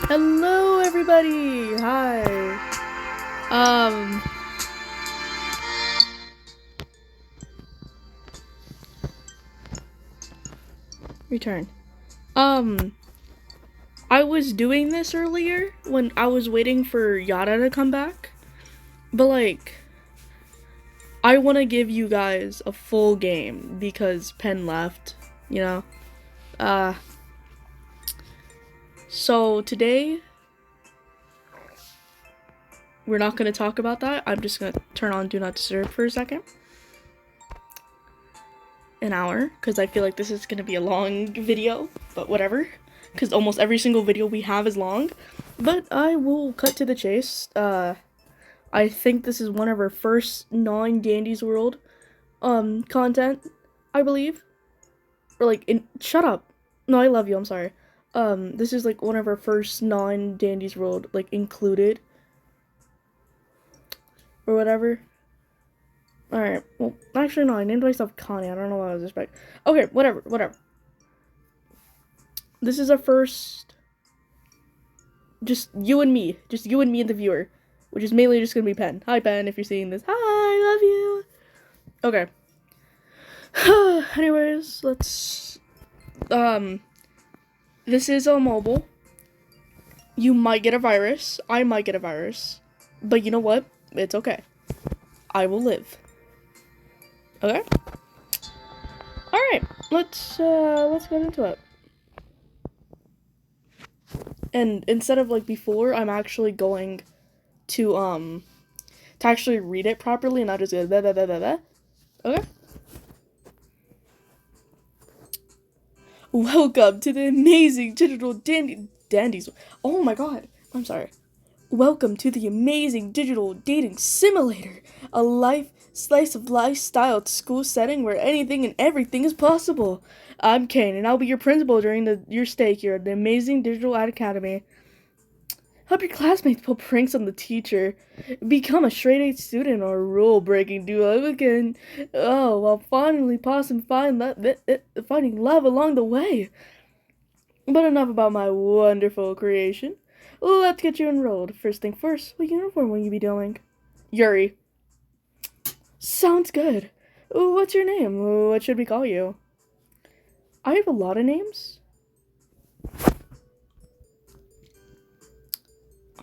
Hello, everybody. Hi. Um, return. Um, I was doing this earlier when I was waiting for Yada to come back, but I want to give you guys a full game because Penn left. You know. Uh, so today we're not gonna talk about that. I'm just gonna turn on Do Not Disturb for a second. An hour, because I feel like this is gonna be a long video, but whatever. Because almost every single video we have is long. But I will cut to the chase. I think this is one of our first non-Dandy's World content, I believe. Or shut up. No, I love you, I'm sorry. This is like one of our first non-Dandy's World, like, included. Or whatever. Alright, well, actually no, I named myself Connie, I don't know what I was expecting. Okay, whatever. This is our first, just you and me and the viewer, which is mainly just gonna be Pen. Hi Pen, if you're seeing this. Hi, I love you. Okay. Anyways, let's, this is a mobile. You might get a virus. I might get a virus. But you know what? It's okay. I will live. Okay? Alright, let's get into it. And instead of like before, I'm actually going to actually read it properly and not just go blah blah blah blah blah. Okay? Welcome to the amazing digital dandies. Oh my god. I'm sorry. Welcome to the amazing digital dating simulator. A life slice of lifestyle school setting where anything and everything is possible. I'm Kane and I'll be your principal during your stay here at the amazing digital ad academy. Help your classmates pull pranks on the teacher. Become a straight-A student or a rule-breaking duo again. Oh, while finally finding love along the way. But enough about my wonderful creation. Let's get you enrolled. First thing first, what uniform will you be doing? Yuri. Sounds good. What's your name? What should we call you? I have a lot of names.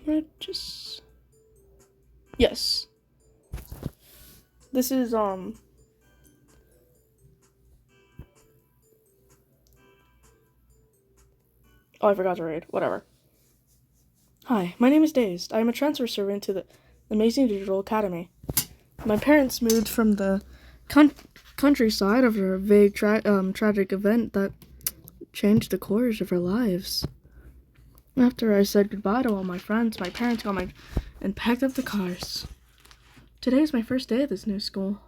I'm gonna just... Yes. This is, Oh, I forgot to read. Whatever. Hi, my name is Dazed. I am a transfer servant to the Amazing Digital Academy. My parents moved from the countryside after a vague tragic event that changed the course of our lives. After I said goodbye to all my friends, my parents got and packed up the cars. Today is my first day at this new school.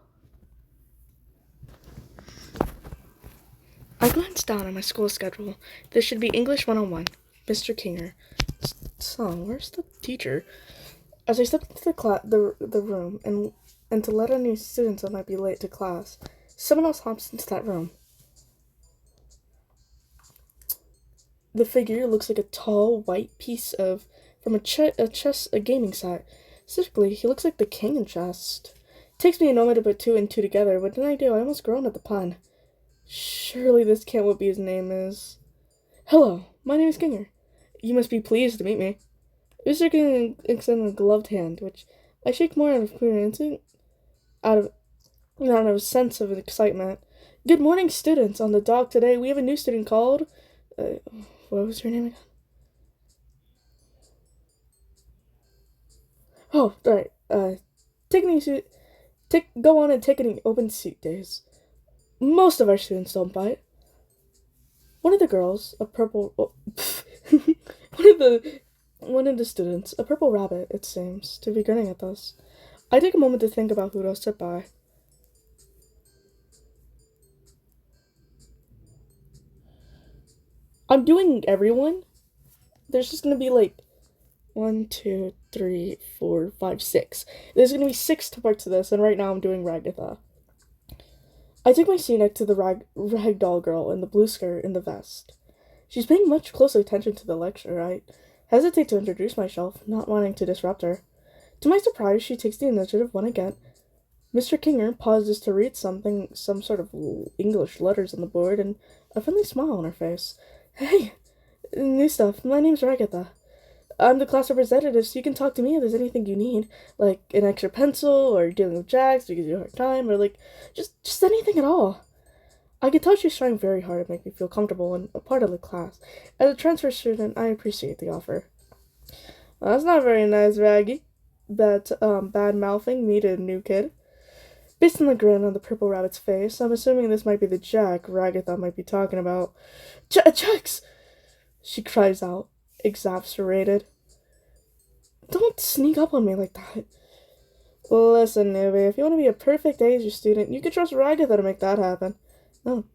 I glanced down at my school schedule. This should be English 101. Mr. Kinger. So, where's the teacher? As I stepped into the room and to let any students that might be late to class, someone else hops into that room. The figure looks like a tall, white piece from a gaming set. Specifically, he looks like the king in chess. Takes me a moment to put two and two together, but then I do. I almost groan at the pun. Surely this can't what his name is. Hello, my name is Kinger. You must be pleased to meet me. Mr. King extended a gloved hand, which I shake more out of pure instinct, out of a sense of excitement. Good morning, students. On the dock today, we have a new student called... what was her name again? Oh, right. Go on and take any open seat days. Most of our students don't bite. One of the girls, a purple... Oh, one of the students, a purple rabbit, it seems, to be grinning at us. I take a moment to think about who to sit by. I'm doing everyone. There's just gonna be like 1, 2, 3, 4, 5, 6. There's gonna be 6 parts of this, and right now I'm doing Ragatha. I take my seat next to the ragdoll girl in the blue skirt and the vest. She's paying much closer attention to the lecture. I hesitate to introduce myself, not wanting to disrupt her. To my surprise, she takes the initiative when again. Mr. Kinger pauses to read some sort of English letters on the board, and a friendly smile on her face. Hey, new stuff. My name's Ragatha. I'm the class representative, so you can talk to me if there's anything you need, like an extra pencil, or dealing with Jax because you have a hard time, or like just anything at all. I can tell she's trying very hard to make me feel comfortable and a part of the class. As a transfer student, I appreciate the offer. Well, that's not very nice, Raggy. Bad mouthing me to a new kid. Based on the grin on the purple rabbit's face, I'm assuming this might be the Jack Ragatha might be talking about. Jax! She cries out, exasperated. Don't sneak up on me like that. Listen, newbie, if you want to be a perfect Asia student, you can trust Ragatha to make that happen. Oh,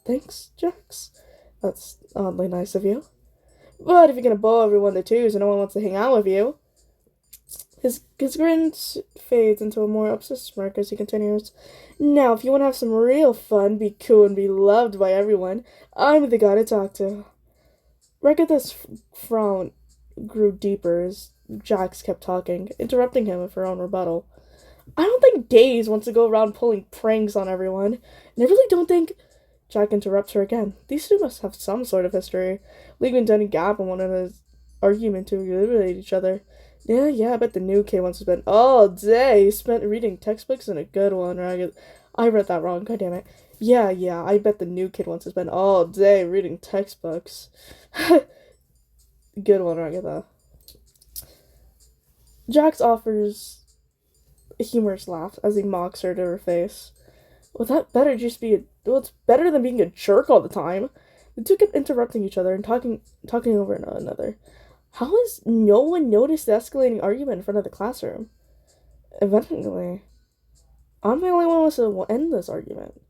thanks, Jax. That's oddly nice of you. But if you're gonna bow everyone to twos and no one wants to hang out with you... His grin fades into a more upset smirk as he continues. Now, if you want to have some real fun, be cool, and be loved by everyone, I'm the guy to talk to. Ragatha's frown grew deeper as Jax kept talking, interrupting him with her own rebuttal. I don't think Days wants to go around pulling pranks on everyone, and I really don't think... Jack interrupts her again. These two must have some sort of history, leaving any gap in one another's argument to eliminate each other. Yeah, I bet the new kid wants to spend all day spent reading textbooks and a good one, Ragatha. I read that wrong, god damn it. Yeah, I bet the new kid wants to spend all day reading textbooks. Good one, Ragatha. Jax offers a humorous laugh as he mocks her to her face. Well, that better just be it's better than being a jerk all the time. The two kept interrupting each other and talking over one another. How has no one noticed the escalating argument in front of the classroom? Eventually, I'm the only one who wants to end this argument.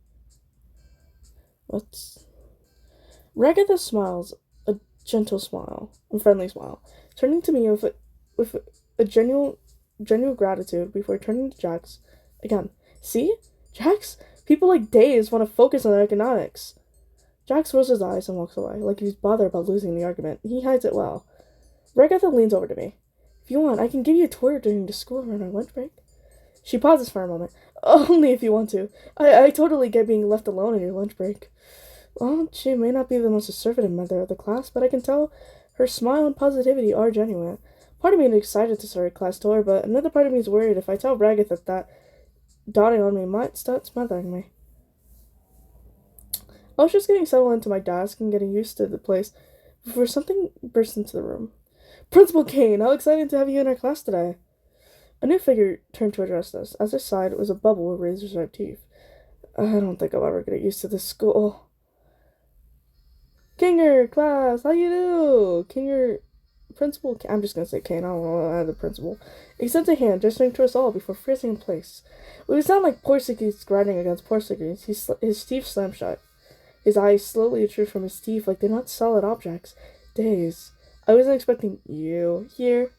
Ragatha smiles, a gentle smile, a friendly smile, turning to me with a genuine gratitude before turning to Jax again. See? Jax? People like Days want to focus on their economics. Jax rolls his eyes and walks away, like he's bothered about losing the argument. He hides it well. Ragatha leans over to me. If you want, I can give you a tour during the school around our lunch break. She pauses for a moment. Only if you want to. I totally get being left alone in your lunch break. Well, she may not be the most assertive member of the class, but I can tell her smile and positivity are genuine. Part of me is excited to start a class tour, but another part of me is worried if I tell Ragatha that dawning on me might start smothering me. I was just getting settled into my desk and getting used to the place before something burst into the room. Principal Kane, how exciting to have you in our class today. A new figure turned to address us. At his side was a bubble with razor-sharp teeth. I don't think I'll ever get used to this school. Kinger, class, how you do? Kinger, Principal, I'm just gonna say Kane, I don't know the principal. He extends a hand, gesturing to us all before freezing in place. We would sound like Portuguese grinding against Portuguese. His teeth slammed shut. His eyes slowly protrude from his teeth like they're not solid objects. Days. I wasn't expecting you here.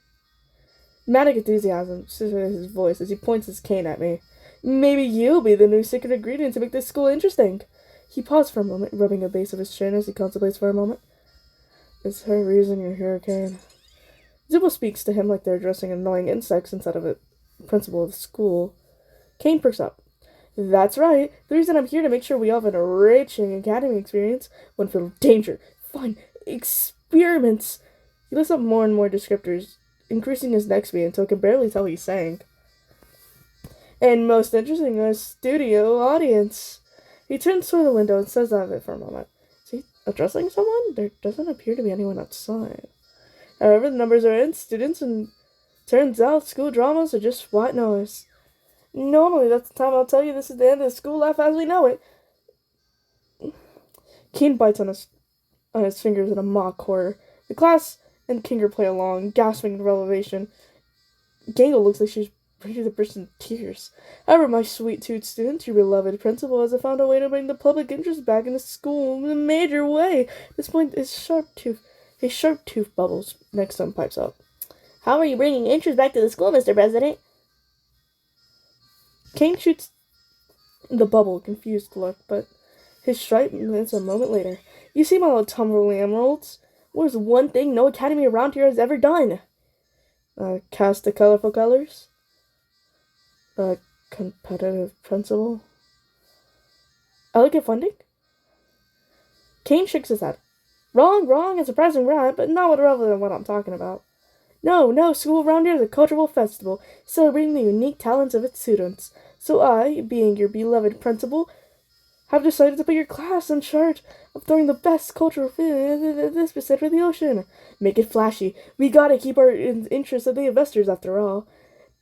Manic enthusiasm in his voice as he points his cane at me. Maybe you'll be the new secret ingredient to make this school interesting. He paused for a moment, rubbing the base of his chin as he contemplates for a moment. Is her reason you're here, Kane? Zubo speaks to him like they're addressing annoying insects instead of a principal of the school. Kane perks up. That's right. The reason I'm here to make sure we all have an enriching academy experience, one filled with danger, fun, experiments. He lists up more and more descriptors, increasing his neck speed until I can barely tell what he's saying. And most interesting, a studio audience. He turns toward the window and says that of it for a moment. Is he addressing someone? There doesn't appear to be anyone outside. However, the numbers are in students, and turns out school dramas are just white noise. Normally, that's the time I'll tell you this is the end of the school life as we know it. Keen bites on his fingers in a mock horror. The class and Kinger play along, gasping in revelation. Gangle looks like she's ready to burst into tears. However, my sweet tooth students, your beloved principal, has found a way to bring the public interest back into school in a major way. At this point, his sharp tooth bubbles next to him pipes up. How are you bringing interest back to the school, Mr. President? Kane shoots the bubble, confused look, but his stripe lands a moment later. You see my little tumbling emeralds? What is one thing no academy around here has ever done? Cast the colorful colors? Competitive principle? Elegant funding? Kane shakes his head. Wrong, and surprising right, but not what relevant than what I'm talking about. No, school around here is a cultural festival, celebrating the unique talents of its students. So I, being your beloved principal, have decided to put your class in charge of throwing the best cultural this side of the ocean. Make it flashy. We gotta keep our interests of the investors after all.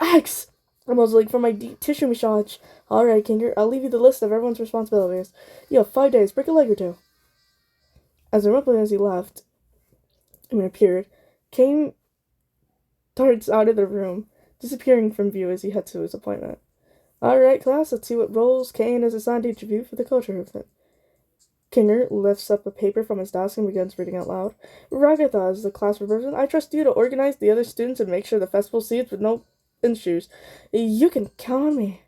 X! Almost like for my deep tissue massage. Alright, Kinger, I'll leave you the list of everyone's responsibilities. You have 5 days, break a leg or two. As abruptly as he left, appeared, Kane darts out of the room, disappearing from view as he heads to his appointment. Alright, class, let's see what roles Kane has assigned each of you for the culture movement. Kinger lifts up a paper from his desk and begins reading out loud. Ragatha is the class person. I trust you to organize the other students and make sure the festival seats with no issues. You can count on me.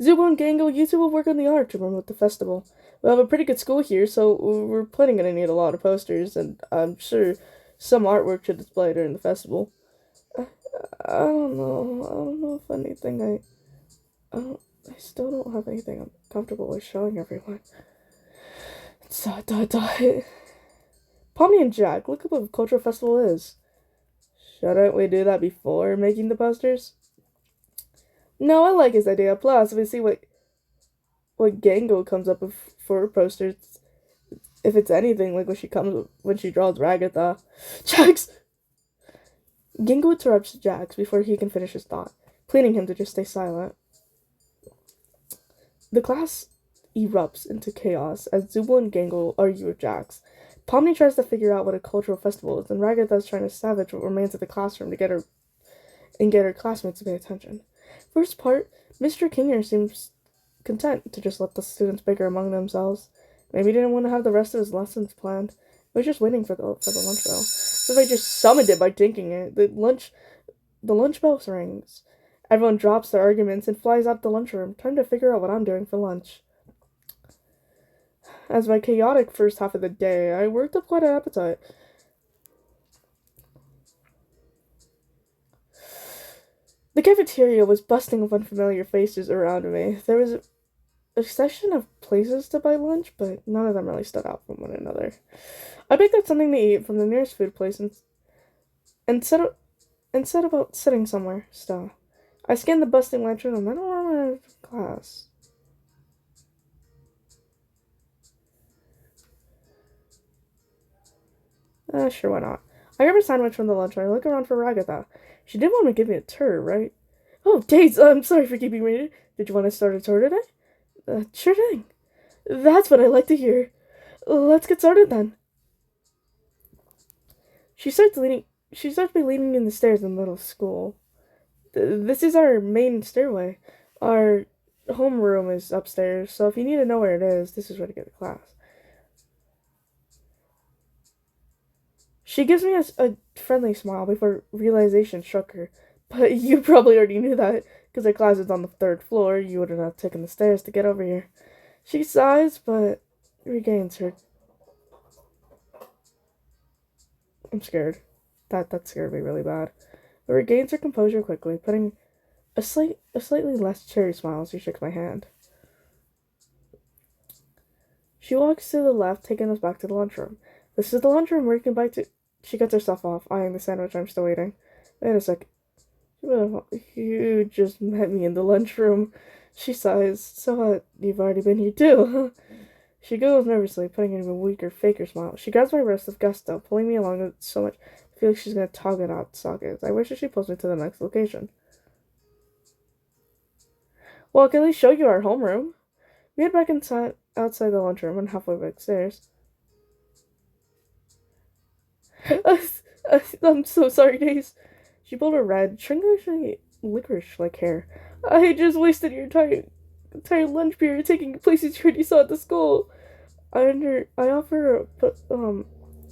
Zubo and Gango, you two will work on the art to promote the festival. We have a pretty good school here, so we're planning to need a lot of posters, and I'm sure some artwork to display during the festival. I don't know if anything I still don't have anything I'm comfortable with showing everyone. Pomni and Jack, look up what a cultural festival is. Shouldn't we do that before making the posters? No, I like his idea. Plus, if we see what Gango comes up with for posters, if it's anything like when she draws Ragatha. Jax! Gango interrupts Jax before he can finish his thought, pleading him to just stay silent. The class erupts into chaos as Zubo and Gango argue with Jax. Pomni tries to figure out what a cultural festival is, and Ragatha is trying to savage what remains of the classroom to get her classmates to pay attention. First part, Mr. Kinger seems content to just let the students bicker among themselves. Maybe he didn't want to have the rest of his lessons planned. He was just waiting for the lunch bell. So they just summoned it by dinking it. The lunch bell rings. Everyone drops their arguments and flies out the lunchroom. Time to figure out what I'm doing for lunch. As my chaotic first half of the day, I worked up quite an appetite. The cafeteria was busting with unfamiliar faces around me. There was a section of places to buy lunch, but none of them really stood out from one another. I picked up something to eat from the nearest food place and set about sitting somewhere still. I scanned the busting lunchroom and then I went to class. Sure, why not? I grab a sandwich from the lunch and I look around for Ragatha. She did want to give me a tour, right? Oh, days, I'm sorry for keeping me waiting. Did you want to start a tour today? Sure thing. That's what I like to hear. Let's get started then. She starts me leading in the stairs in the middle of school. This is our main stairway. Our homeroom is upstairs, so if you need to know where it is, this is where to get to class. She gives me a friendly smile before realization struck her. But you probably already knew that, because our class is on the 3rd floor. You wouldn't have taken the stairs to get over here. She sighs, but regains her... I'm scared. That scared me really bad. But regains her composure quickly, putting a slightly less cheery smile as she shakes my hand. She walks to the left, taking us back to the lunchroom. This is the lunchroom where you can buy She cuts herself off, eyeing the sandwich I'm still eating. Wait a sec. You just met me in the lunchroom. She sighs. So what? You've already been here too. She giggles nervously, putting in a weaker, faker smile. She grabs my wrist with gusto, pulling me along with so much I feel like she's gonna tug it out sockets. I wish that she pulls me to the next location. Well, I can at least show you our homeroom. We head back outside the lunchroom and halfway backstairs. I'm so sorry, Days. She pulled her red, shrinkishly licorice-like hair. I just wasted your entire lunch period taking places you already saw at the school. I offer a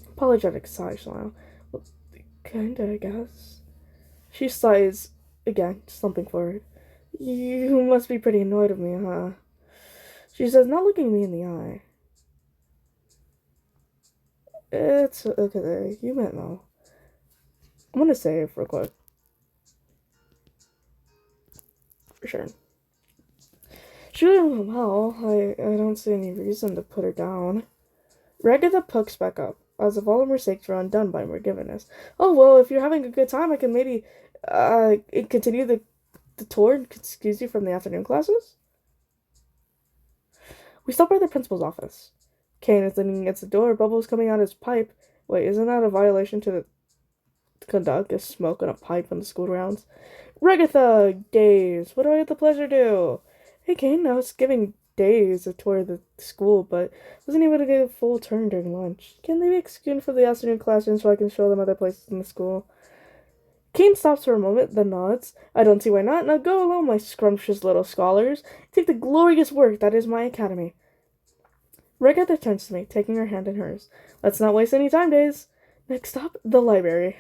apologetic side smile. Well, kinda, I guess. She sighs again, slumping forward. You must be pretty annoyed with me, huh? She says, not looking me in the eye. It's okay. You meant no. I'm gonna save real quick. For sure. Surely, well, I don't see any reason to put her down. Ragatha pokes back up, as if all her mistakes were undone by my forgiveness. Oh, well, if you're having a good time, I can maybe, continue the tour and excuse you from the afternoon classes? We stop by the principal's office. Kane is leaning against the door, bubbles coming out his pipe. Wait, isn't that a violation to conduct a smoke on a pipe on the school grounds? Ragatha! Days! What do I have the pleasure to do? Hey, Kane, I was giving Days a tour of the school, but wasn't able to get a full turn during lunch. Can they be excused for the afternoon classroom so I can show them other places in the school? Kane stops for a moment, then nods. I don't see why not. Now go alone, my scrumptious little scholars. Take the glorious work that is my academy. Ragatha turns to me, taking her hand in hers. Let's not waste any time, Days. Next stop, the library.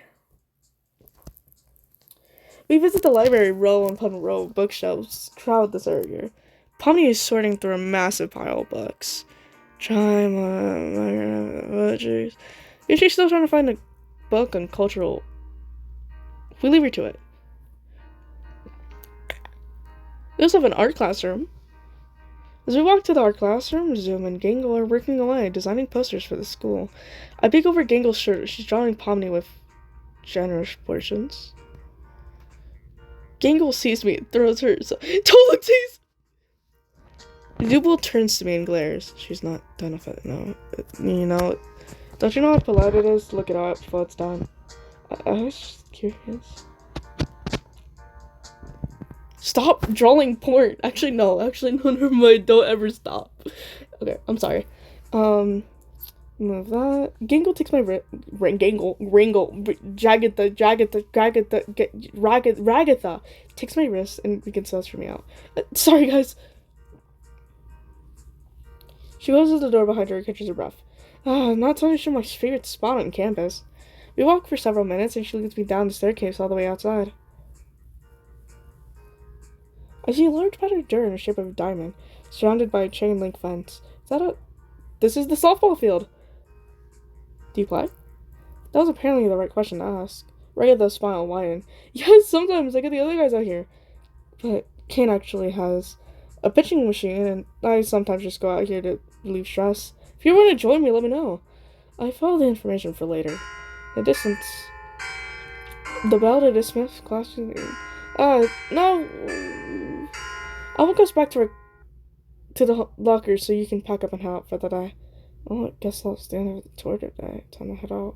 We visit the library. Row upon row of bookshelves crowd this area. Pomni is sorting through a massive pile of books. Chime, jeez. She's still trying to find a book on cultural. We leave her to it. We also have an art classroom. As we walk to the art classroom, Zoom and Gangle are working away, designing posters for the school. I peek over Gangle's shirt. She's drawing Pomni with generous portions. Gangle sees me and throws hers. Don't look, please! Dubel turns to me and glares. She's not done with it. No. You know, don't you know how polite it is to look it up before it's done? I was just curious. Stop drawing porn. Actually, no, never mind. Don't ever stop. Okay, I'm sorry. Move that. Gangle takes my Ragatha takes my wrist and begins to usher me out. Sorry, guys. She closes the door behind her and catches her breath. Not totally sure my favorite spot on campus. We walk for several minutes and she leads me down the staircase all the way outside. I see a large patch of dirt in the shape of a diamond, surrounded by a chain link fence. This is the softball field. Do you play? That was apparently the right question to ask. Ragatha's smile widened. Yes, sometimes I get the other guys out here. But Kane actually has a pitching machine, and I sometimes just go out here to relieve stress. If you want to join me, let me know. I follow the information for later. The distance. The bell to dismiss classroom. No. I will go back to the locker so you can pack up and head out for the day. Well, I guess I'll stay there with the tour today. Time to head out.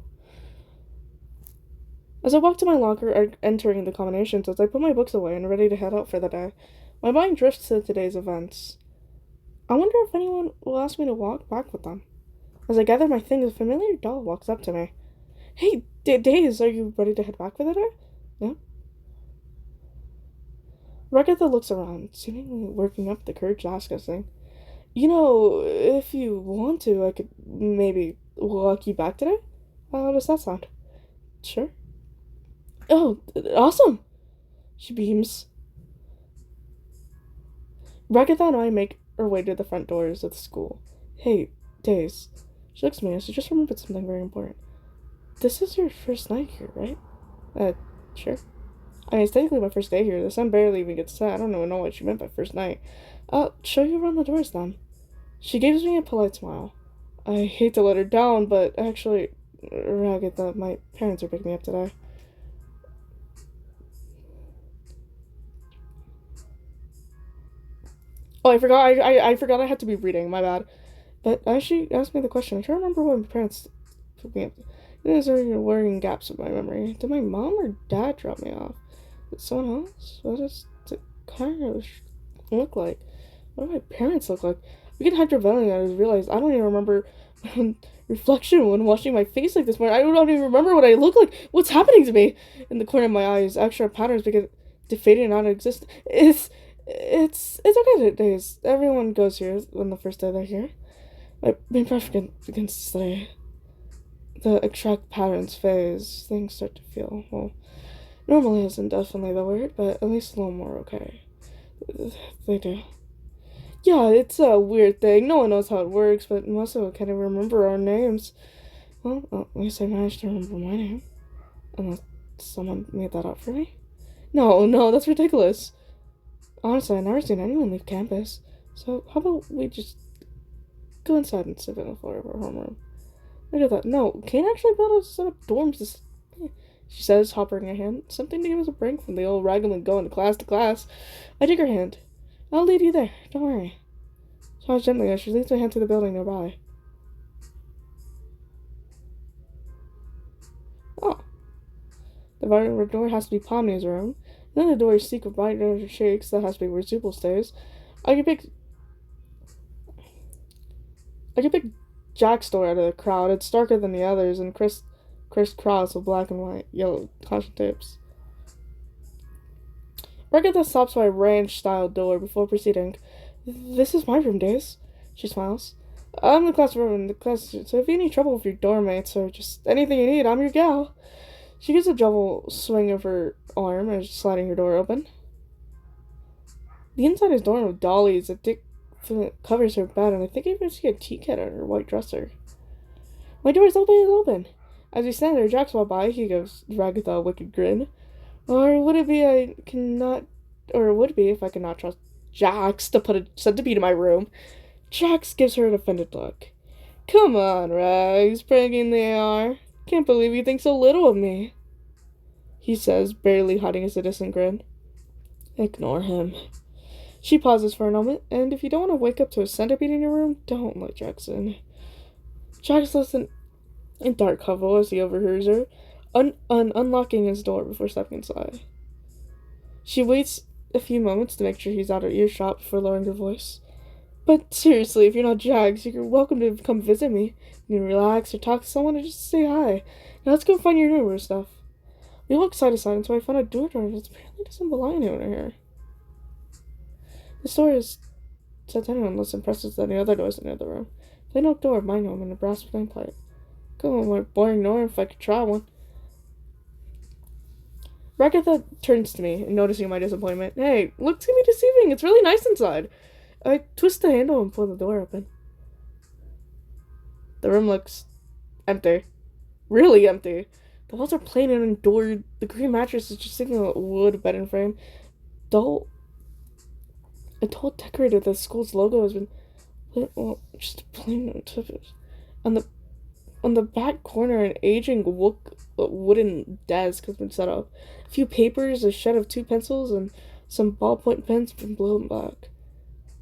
As I walk to my locker, entering the combinations, as I put my books away and ready to head out for the day, my mind drifts to today's events. I wonder if anyone will ask me to walk back with them. As I gather my things, a familiar doll walks up to me. Hey, Days, are you ready to head back for the day? Yeah? Ragatha looks around, seemingly working up the courage to ask us thing. You know, if you want to, I could maybe walk you back today? How does that sound? Sure. Oh, awesome! She beams. Ragatha and I make our way to the front doors of the school. Hey, Days. She looks at me and she just remembered something very important. This is your first night here, right? Sure. I mean, it's technically my first day here. The sun barely even gets set. I don't even know what she meant by first night. I'll show you around the doors then. She gives me a polite smile. I hate to let her down, but actually, Ragatha, my parents are picking me up today. Oh, I forgot. I forgot I had to be reading. My bad. But as she asked me the question, I can't remember what my parents put me up. These are worrying gaps in my memory. Did my mom or dad drop me off? Did someone else? What does the car look like? What do my parents look like? We get hyperventilating and I realized I don't even remember reflection when washing my face like this morning. I don't even remember what I look like. What's happening to me? In the corner of my eyes, extra patterns begin to fade and out of existence. It's okay days. Everyone goes here on the first day they're here. My breath begins to stay. The extract patterns phase. Things start to feel, well, normally isn't definitely the word, but at least a little more okay. They do. Yeah, it's a weird thing. No one knows how it works, but most of us can't even remember our names. Well, at least I managed to remember my name. Unless someone made that up for me. No, that's ridiculous. Honestly, I've never seen anyone leave campus. So, how about we just go inside and sit on the floor of our homeroom? Look at that. No, Kane actually built a set of dorms. She says, hopping her hand. Something to give us a break from the old regularly going to class. I take her hand. I'll lead you there. Don't worry. Smiles gently as she leads my hand to the building nearby. Oh. The barn door has to be Pomni's room. Then the door is secret bright under shakes. That has to be where Zupal stays. I can pick Jack's door out of the crowd. It's darker than the others and crisscross with black and white, yellow caution tapes. Ragatha stops by a ranch-style door before proceeding. This is my room, Days. She smiles. I'm the classroom in the class, so if you need trouble with your dorm mates or just anything you need, I'm your gal. She gives a double swing of her arm as sliding her door open. The inside is adorned with dollies that Dick covers her bed, and I think I even see a tea cat on her white dresser. My door is open. As we stand there, Jax walks by. He gives Ragatha a wicked grin. Would it be if I could not trust Jax to put a centipede in my room? Jax gives her an offended look. Come on, Rags, bragging they are. Can't believe you think so little of me, he says, barely hiding a sadistic grin. Ignore him. She pauses for a moment, and if you don't want to wake up to a centipede in your room, don't let Jax in. Jax listens in dark cover as he overhears her, unlocking his door before stepping inside. She waits a few moments to make sure he's out of earshot before lowering her voice. But seriously, if you're not Jax, you're welcome to come visit me. You can relax or talk to someone or just say hi. Now let's go find your room or stuff. We walk side to side until I find a door that apparently doesn't belong to anyone here. This door is set to anyone less impressive than the other doors in the other room. Plain oak door of my home and a brass nameplate. Go on, my boring door if I could try one. Ragatha turns to me, noticing my disappointment. Hey, looks can be deceiving. It's really nice inside. I twist the handle and pull the door open. The room looks empty. Really empty. The walls are plain and unadorned. The green mattress is just sitting on a wood bedding frame. A tall decorator with the school's logo has been just plain on top of it. On the back corner, an aging wooden desk has been set up. A few papers, a shed of 2 pencils, and some ballpoint pens have been blown back.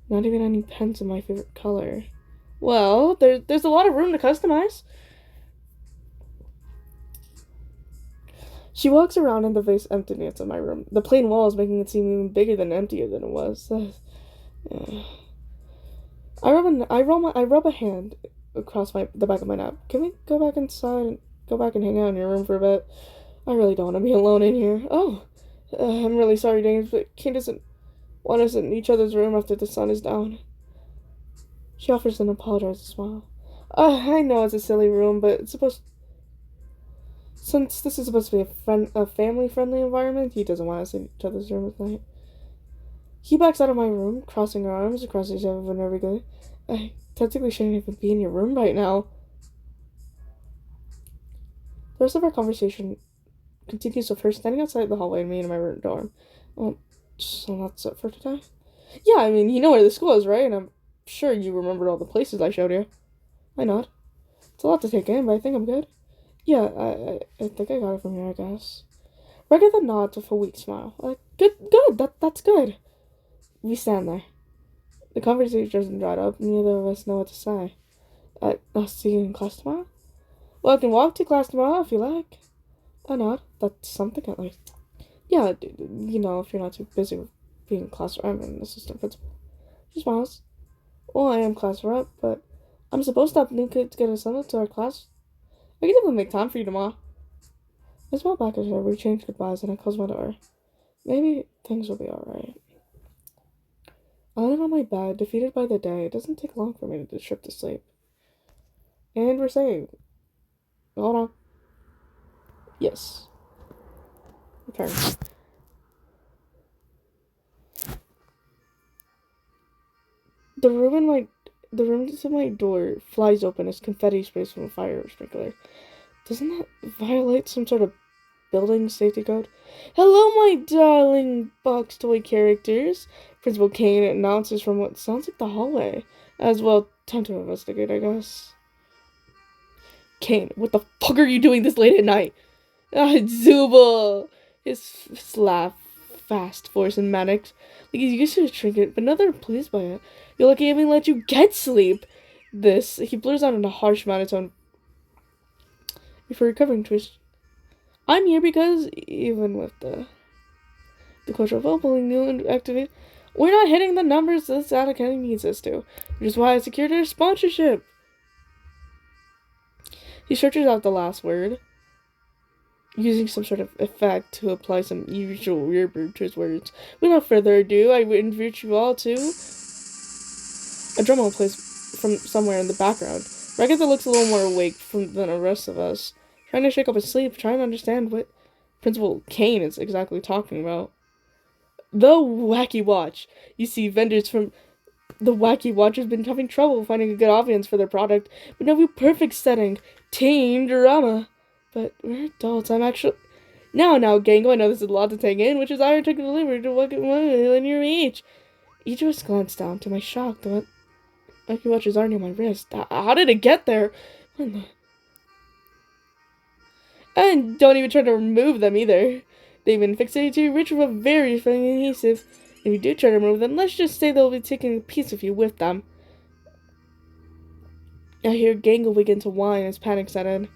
Not even any pens in my favorite color. Well, there's a lot of room to customize. She walks around in the vast emptiness of my room. The plain walls making it seem even bigger than emptier than it was. I rub a hand across the back of my neck. Can we go back inside and go back and hang out in your room for a bit? I really don't want to be alone in here. I'm really sorry, James, but Kate doesn't want us in each other's room after the sun is down. She offers an apologizing smile. I know it's a silly room, but since this is supposed to be a family-friendly environment, he doesn't want us in each other's room at night. He backs out of my room, crossing her arms across his head nervously. I technically shouldn't even be in your room right now. The rest of our conversation continues with her standing outside the hallway and me in my room dorm. So that's it for today? Yeah, I mean, you know where the school is, right? And I'm sure you remembered all the places I showed you. I nod. It's a lot to take in, but I think I'm good. Yeah, I think I got it from here, I guess. Ragatha nods with a weak smile. Good, that's good. We stand there. The conversation doesn't dry up. Neither of us know what to say. I'll see you in class tomorrow? Well, I can walk to class tomorrow if you like. I nod. That's something at least. Yeah, if you're not too busy with being class rep and assistant principal. She smiles. Well, I am class rep, but I'm supposed to have new kids get assembled to our class. I can definitely make time for you tomorrow. I smile back at her. We change goodbyes and I close my door. Maybe things will be alright. I lie on my bed, defeated by the day. It doesn't take long for me to trip to sleep. And we're saved. Hold on. Yes. Return. The room in my The room to my door flies open as confetti sprays from a fire sprinkler. Doesn't that violate some sort of building safety code? Hello, my darling box toy characters. Principal Kane announces from what sounds like the hallway. As well, time to investigate, I guess. Kane, what the fuck are you doing this late at night? Ah, Zubul! His laugh, fast, forced, and manic. Like he's used to a trinket, but now they're pleased by it. You're lucky I even let you get sleep. He blurs out in a harsh monotone before recovering to his... I'm here because, even with the cultural footballing new and activate, we're not hitting the numbers this ad academy needs us to, which is why I secured our sponsorship. He stretches out the last word, using some sort of effect to apply some usual reverb to his words. Without further ado, I invite you all to... A drum roll plays from somewhere in the background. Ragatha looks a little more awake than the rest of us, trying to shake up his sleep, trying to understand what Principal Kane is exactly talking about. The Wacky Watch. You see, vendors from the Wacky Watch has been having trouble finding a good audience for their product, but now we have perfect setting. Teen drama. But we're adults. I'm actually... Now, Gango, I know this is a lot to take in, which is I took the liberty to look at one in your each. Each of us glanced down. To my shock, the Wacky Watches are near my wrist. How did it get there? And don't even try to remove them either. They've been fixated to your rich with a very strong adhesive. If you do try to remove them, let's just say they'll be taking a piece of you with them. I hear Gango begin to whine as panic set in.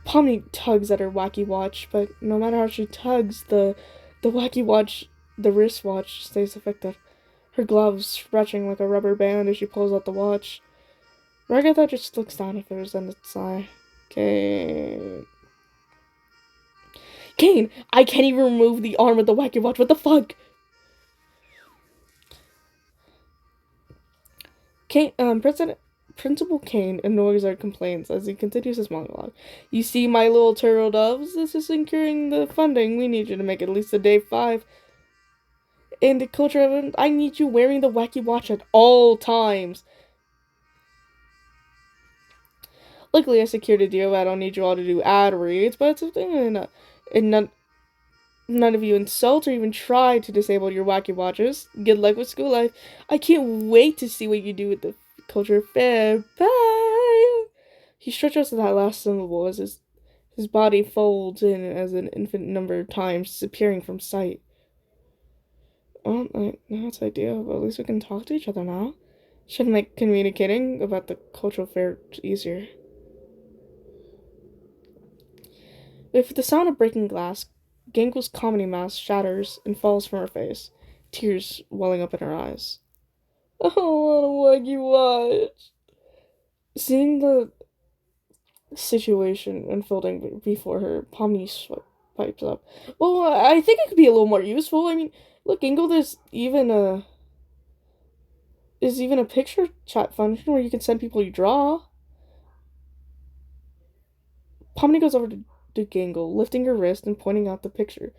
Pomni tugs at her Wacky Watch, but no matter how she tugs, the Wacky Watch, the wristwatch, stays effective. Her gloves stretching like a rubber band as she pulls out the watch. Ragatha just looks down at hers and a sigh. Kane, I can't even remove the arm of the Wacky Watch. What the fuck? Principal Kane ignores our complaints as he continues his monologue. You see, my little turtle doves, this is securing the funding. We need you to make at least a day 5. In the culture event, I need you wearing the Wacky Watch at all times. Luckily, I secured a deal. I don't need you all to do ad reads, but it's a thing, and none of you insult or even try to disable your Wacky Watches. Good luck with school life. I can't wait to see what you do with the culture fair. Bye! He stretches that last syllable as his body folds in as an infinite number of times, disappearing from sight. Well, that's ideal, but at least we can talk to each other now. Should make communicating about the cultural fair easier. With the sound of breaking glass, Gango's comedy mask shatters and falls from her face, tears welling up in her eyes. I don't want to Wacky Watch. Seeing the situation unfolding before her, Pomni pipes up. Well, I think it could be a little more useful. I mean, look, Gango, there's even a picture chat function where you can send people you draw. Pomni goes over to Gango, lifting her wrist and pointing out the picture.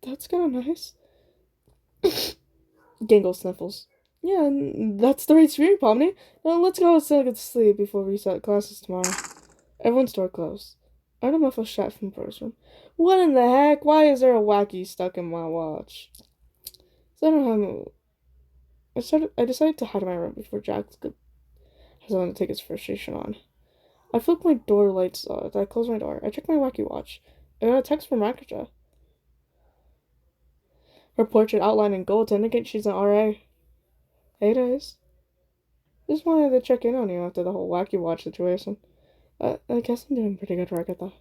That's kind of nice. Gango sniffles. Yeah, that's the right spirit, Pomni. Now let's go and get to sleep before we start classes tomorrow. Everyone's door closed. I don't muffle shot from Bro's room. What in the heck? Why is there a Wacky stuck in my watch? So I don't know. I decided to hide in my room before Jack has someone to take his frustration on. I flick my door lights on. I close my door. I check my Wacky Watch. I got a text from Ragatha. Her portrait outlined in gold to indicate she's an RA. Hey, guys. Just wanted to check in on you after the whole Wacky Watch situation. I guess I'm doing pretty good, Ragatha.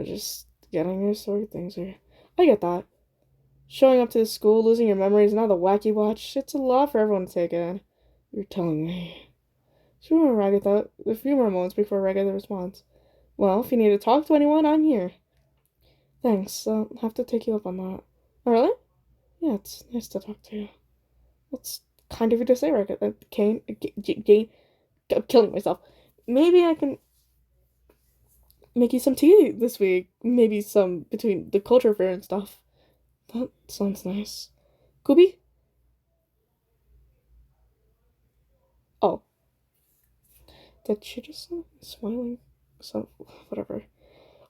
Just getting used to things here. I get that. Showing up to the school, losing your memories, now the Wacky Watch. It's a lot for everyone to take in. You're telling me. Sure, Ragatha. A few more moments before Ragatha responds. Well, if you need to talk to anyone, I'm here. Thanks. I'll have to take you up on that. Oh, really? Yeah, it's nice to talk to you. That's kind of you to say, Ragatha. Kane, I'm killing myself. Maybe I can make you some tea this week. Maybe some between the culture fair and stuff. That sounds nice. Kubi? Oh. Did she just smiling? So, whatever.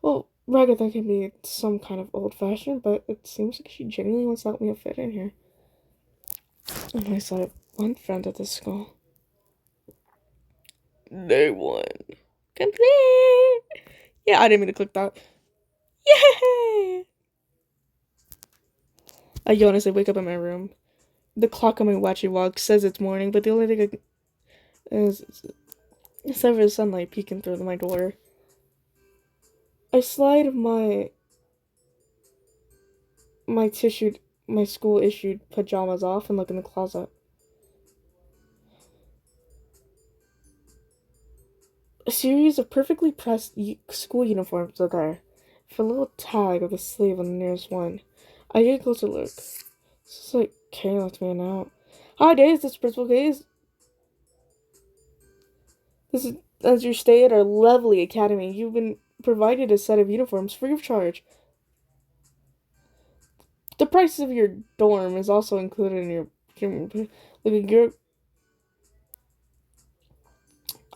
Well, Ragatha can be some kind of old-fashioned, but it seems like she genuinely wants to help me fit in here. At least I have one friend at this school. Day one. Complete! Yeah, I didn't mean to click that. Yay! I yawn as I wake up in my room. The clock on my watchy watch says it's morning, but the only thing is several sunlight peeking through my door. I slide my school issued pajamas off and look in the closet. A series of perfectly pressed school uniforms are there, with a little tag of the sleeve on the nearest one. I get a closer look. This is like Kay left me a note. Hi, Days. This is Principal Gaze. This is as your stay at our lovely academy. You've been provided a set of uniforms free of charge. The price of your dorm is also included in your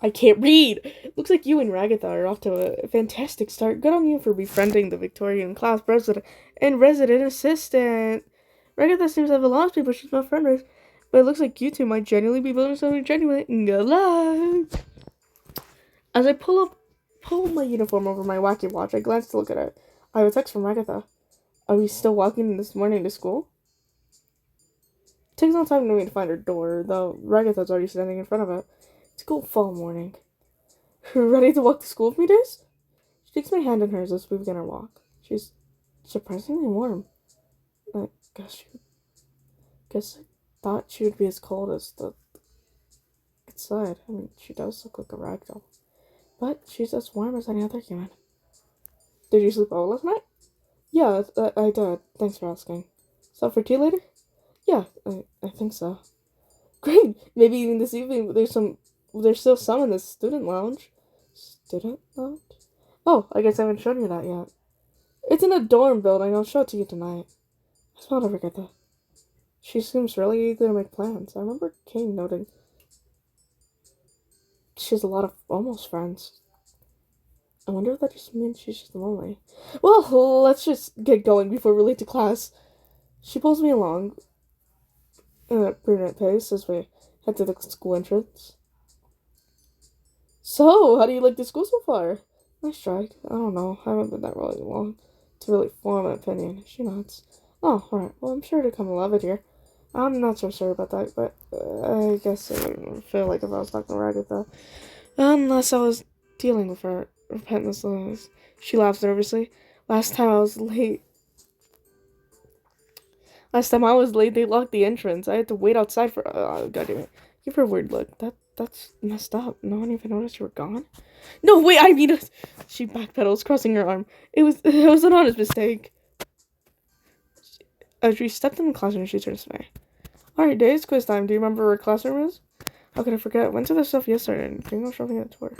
I can't read. Looks like you and Ragatha are off to a fantastic start. Good on you for befriending the Victorian class president and resident assistant. Ragatha seems to have a lot of people she's not friends with, but it looks like you two might genuinely be building something genuine. Good luck. As I pull my uniform over my wacky watch, I glance to look at it. I have a text from Ragatha. Are we still walking this morning to school? It takes some time for me to find her door, though Ragatha's already standing in front of it. It's a cold fall morning. Ready to walk to school with me, Days? She takes my hand in hers as we begin our walk. She's surprisingly warm. I guess I thought she would be as cold as the outside. I mean, she does look like a ragdoll. But she's as warm as any other human. Did you sleep well last night? Yeah, I did. Thanks for asking. So for tea later? Yeah, I think so. Great! Maybe even this evening there's still some in the student lounge. Student lounge? Oh, I guess I haven't shown you that yet. It's in a dorm building. I'll show it to you tonight. I smelled over Ragatha. She seems really eager to make plans. I remember Kane noting she has a lot of almost friends. I wonder if that just means she's just lonely. Well, let's just get going before we're late to class. She pulls me along at a prudent pace as we head to the school entrance. So, how do you like the school so far? Nice strike. I don't know. I haven't been that really long to really form an opinion. She nods. Oh, alright. Well, I'm sure to come to love it here. I'm not so sure about that, but I guess I wouldn't feel like if I was talking to Ragatha. Unless I was dealing with her repentless. She laughs nervously. Last time I was late, they locked the entrance. I had to wait outside for. God damn it! Give her a weird look. That's messed up. No one even noticed you were gone. No, wait. I mean, she backpedals, crossing her arm. It was an honest mistake. As she stepped in the classroom, she turns to me. All right, Days, quiz time. Do you remember where classroom is? How could I forget? Went to the stuff yesterday and didn't go shopping at the tour.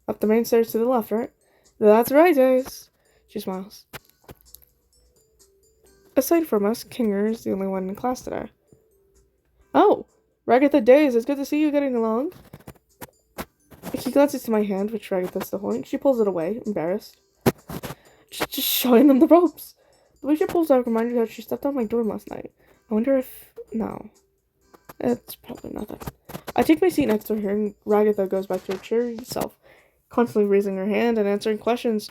Up the main stairs to the left, right? That's right, Days. She smiles. Aside from us, Kinger is the only one in class today. Oh, Ragatha Days, it's good to see you getting along. He glances to my hand, which Ragatha's still holding. She pulls it away, embarrassed. Just showing them the ropes. The way she pulls out reminded her she stepped on my door last night. I wonder if... No. It's probably nothing. I take my seat next to her, and Ragatha goes back to her cheery self, constantly raising her hand and answering questions.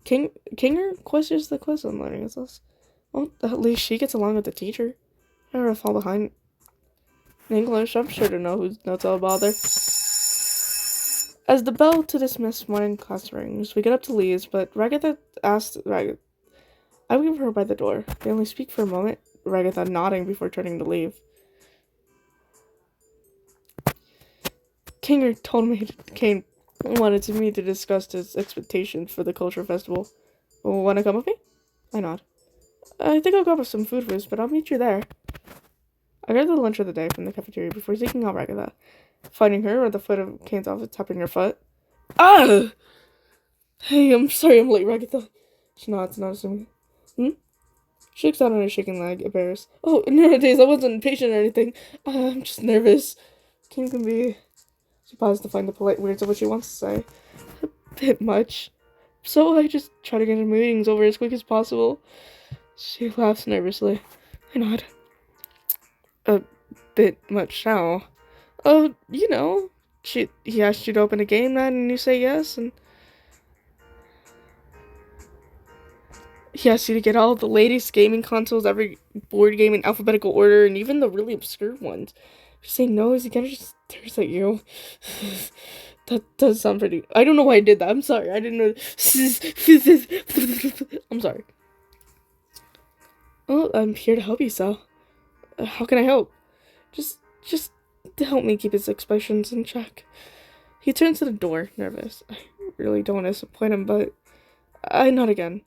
Kinger questions the quiz I'm learning. Is this? Well, at least she gets along with the teacher. I don't fall behind in English. I'm sure to know whose notes I'll bother. As the bell to dismiss morning class rings, we get up to leave, but Ragatha asks Ragatha. I wait for her by the door. They only speak for a moment, Ragatha nodding before turning to leave. Kinger told me Kane wanted me to discuss his expectations for the culture festival. Want to come with me? I nod. I think I'll go with some food first, but I'll meet you there. I grab the lunch of the day from the cafeteria before seeking out Ragatha. Finding her at the foot of Kane's office, tapping her foot. Ah! Hey, I'm sorry I'm late, Ragatha. She nods, noticing me. She looks down on her shaking leg, embarrassed. Oh, no, Days, I wasn't impatient or anything. I'm just nervous. Kane can be... She paused to find the polite words of what she wants to say. A bit much. So I just try to get her meetings over as quick as possible. She laughs nervously. I nod. A bit much now. Oh, you know. He asked you to open a game night and you say yes, and... He asked you to get all the latest gaming consoles, every board game in alphabetical order, and even the really obscure ones. If you say no, he kind of just stares at you. That does sound pretty... I don't know why I did that. I'm sorry. I didn't know... I'm sorry. Well, I'm here to help you, Sal. How can I help? Just to help me keep his expressions in check. He turns to the door, nervous. I really don't want to disappoint him, but... I nod again.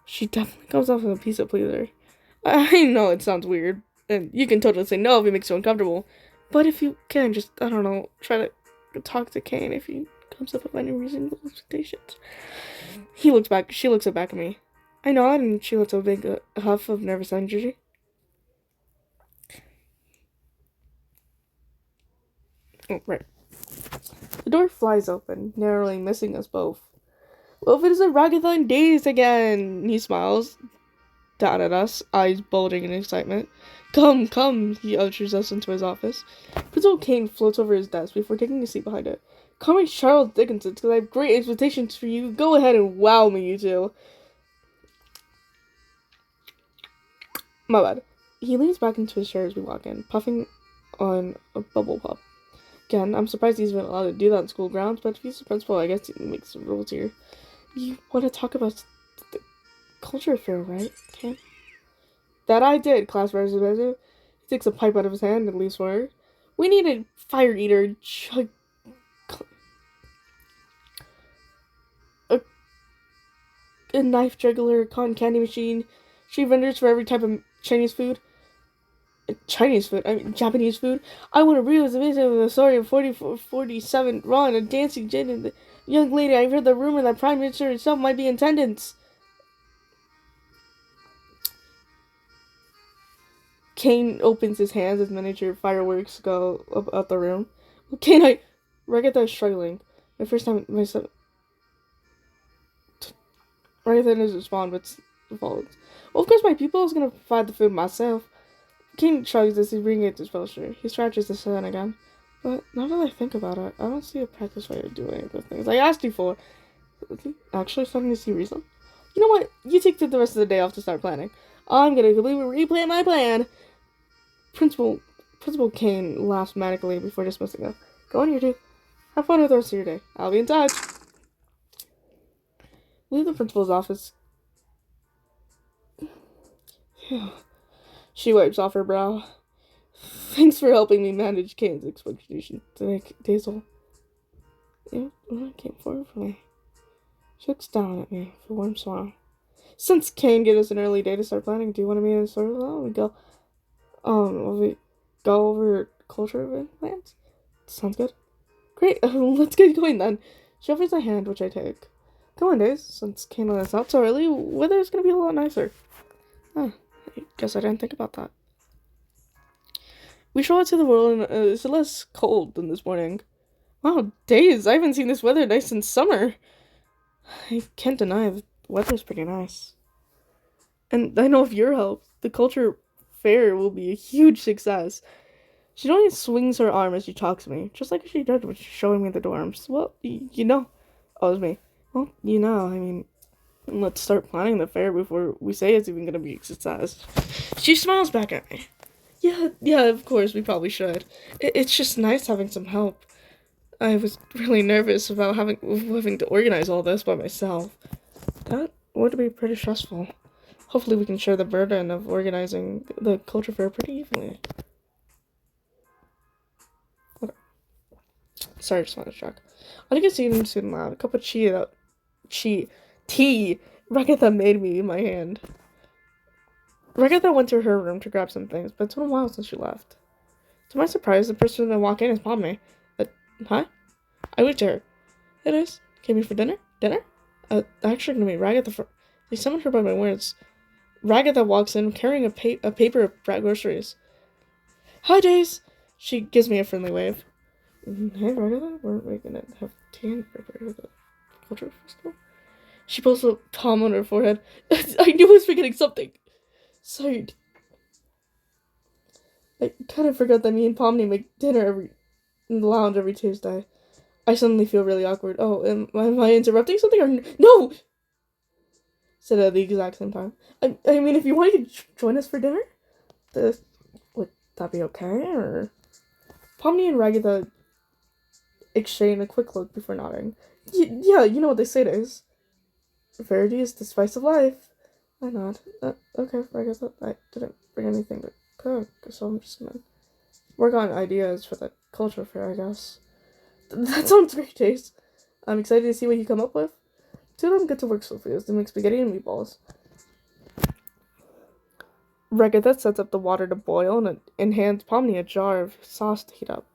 She definitely comes off as a piece of pleaser. I know it sounds weird, and you can totally say no if it makes you uncomfortable. But if you can, just, I don't know, try to talk to Kane if he comes up with any reasonable expectations. She looks back at me. I nod, and she lets out a big huff of nervous energy. Oh, right. The door flies open, narrowly missing us both. Well, if it isn't Ragatha and Days again! He smiles down at us, eyes bulging in excitement. Come, he ushers us into his office. Principal Kane floats over his desk before taking a seat behind it. Call me Charles Dickinson, because I have great expectations for you. Go ahead and wow me, you two. My bad. He leans back into his chair as we walk in, puffing on a bubble puff. Again, I'm surprised he's been allowed to do that in school grounds, but if he's the principal, I guess he makes the rules here. You want to talk about the culture fair, right, Kane? That I did, class representative. He takes a pipe out of his hand and leaves for her. We need a fire eater, a knife juggler, cotton candy machine, street vendors for every type of Japanese food. I want to read the story of 4047 Ron, a dancing gin, and the young lady. I've heard the rumor that Prime Minister himself might be in attendance. Kane opens his hands as miniature fireworks go up out the room. Ragatha is struggling. My first time, Ragatha doesn't respond, but follows. Well, of course, my people is gonna provide the food myself. Kane shrugs as he's bringing it to his poster. He scratches his head again. But now that I think about it, I don't see a practice way of doing the things I asked you for. Is he actually starting to see reason? You know what? You take the rest of the day off to start planning. I'm gonna completely replan my plan. Principal Kane laughs manically before dismissing them. Go on, you two. Have fun with the rest of your day. I'll be in touch. Leave the principal's office. She wipes off her brow. Thanks for helping me manage Kane's expectation to make Daisel. Yeah, came forward for me. She looks down at me with a warm smile. Since Kane gave us an early day to start planning, do you want to meet in the store? Will we go over culture event plans? Sounds good. Great, let's get going then. She offers a hand, which I take. Come on, Days. Since Kane let us out so early, weather's gonna be a lot nicer. Huh. I guess I didn't think about that. We stroll out to the world and it's less cold than this morning. Wow, Days, I haven't seen this weather nice since summer. I can't deny the weather's pretty nice. And I know with your help, the culture fair will be a huge success. She only swings her arm as she talks to me, just like she did when she's showing me the dorms. Well, you know. Oh, it was me. Well, you know, I mean, let's start planning the fair before we say it's even gonna be a success. She smiles back at me. Yeah, of course, we probably should. It's just nice having some help. I was really nervous about having to organize all this by myself. That would be pretty stressful. Hopefully we can share the burden of organizing the culture fair pretty evenly. Okay. Sorry, just wanted to check. I think it's even soon loud. A cup of tea Ragatha made me in my hand. Ragatha went to her room to grab some things, but it's been a while since she left. To my surprise, the person that walked in is Pomni. Huh? I went to her. It is. Came here for dinner? Dinner? Actually gonna be Ragatha for... They summoned her by my words. Ragatha walks in carrying a paper of groceries. Hi, Days! She gives me a friendly wave. Hey, Ragatha, weren't we gonna have tea and prepare the culture festival? She pulls a palm on her forehead. I knew I was forgetting something. Sorry. I kind of forgot that me and Pomni make dinner in the lounge every Tuesday. I suddenly feel really awkward. Oh, am I interrupting something or no? Said at the exact same time. I mean, if you want, you could join us for dinner. Would that be okay? Or Pomni and Ragatha exchange a quick look before nodding. Yeah, you know what they say it is. Verity is the spice of life. I nod. Okay, Ragatha. I didn't bring anything to cook, so I'm just gonna work on ideas for the culture fair, I guess. That sounds great, Chase. I'm excited to see what you come up with. Two of them get to work so fast. They make spaghetti and meatballs. Ragatha sets up the water to boil and hands Pomni a jar of sauce to heat up.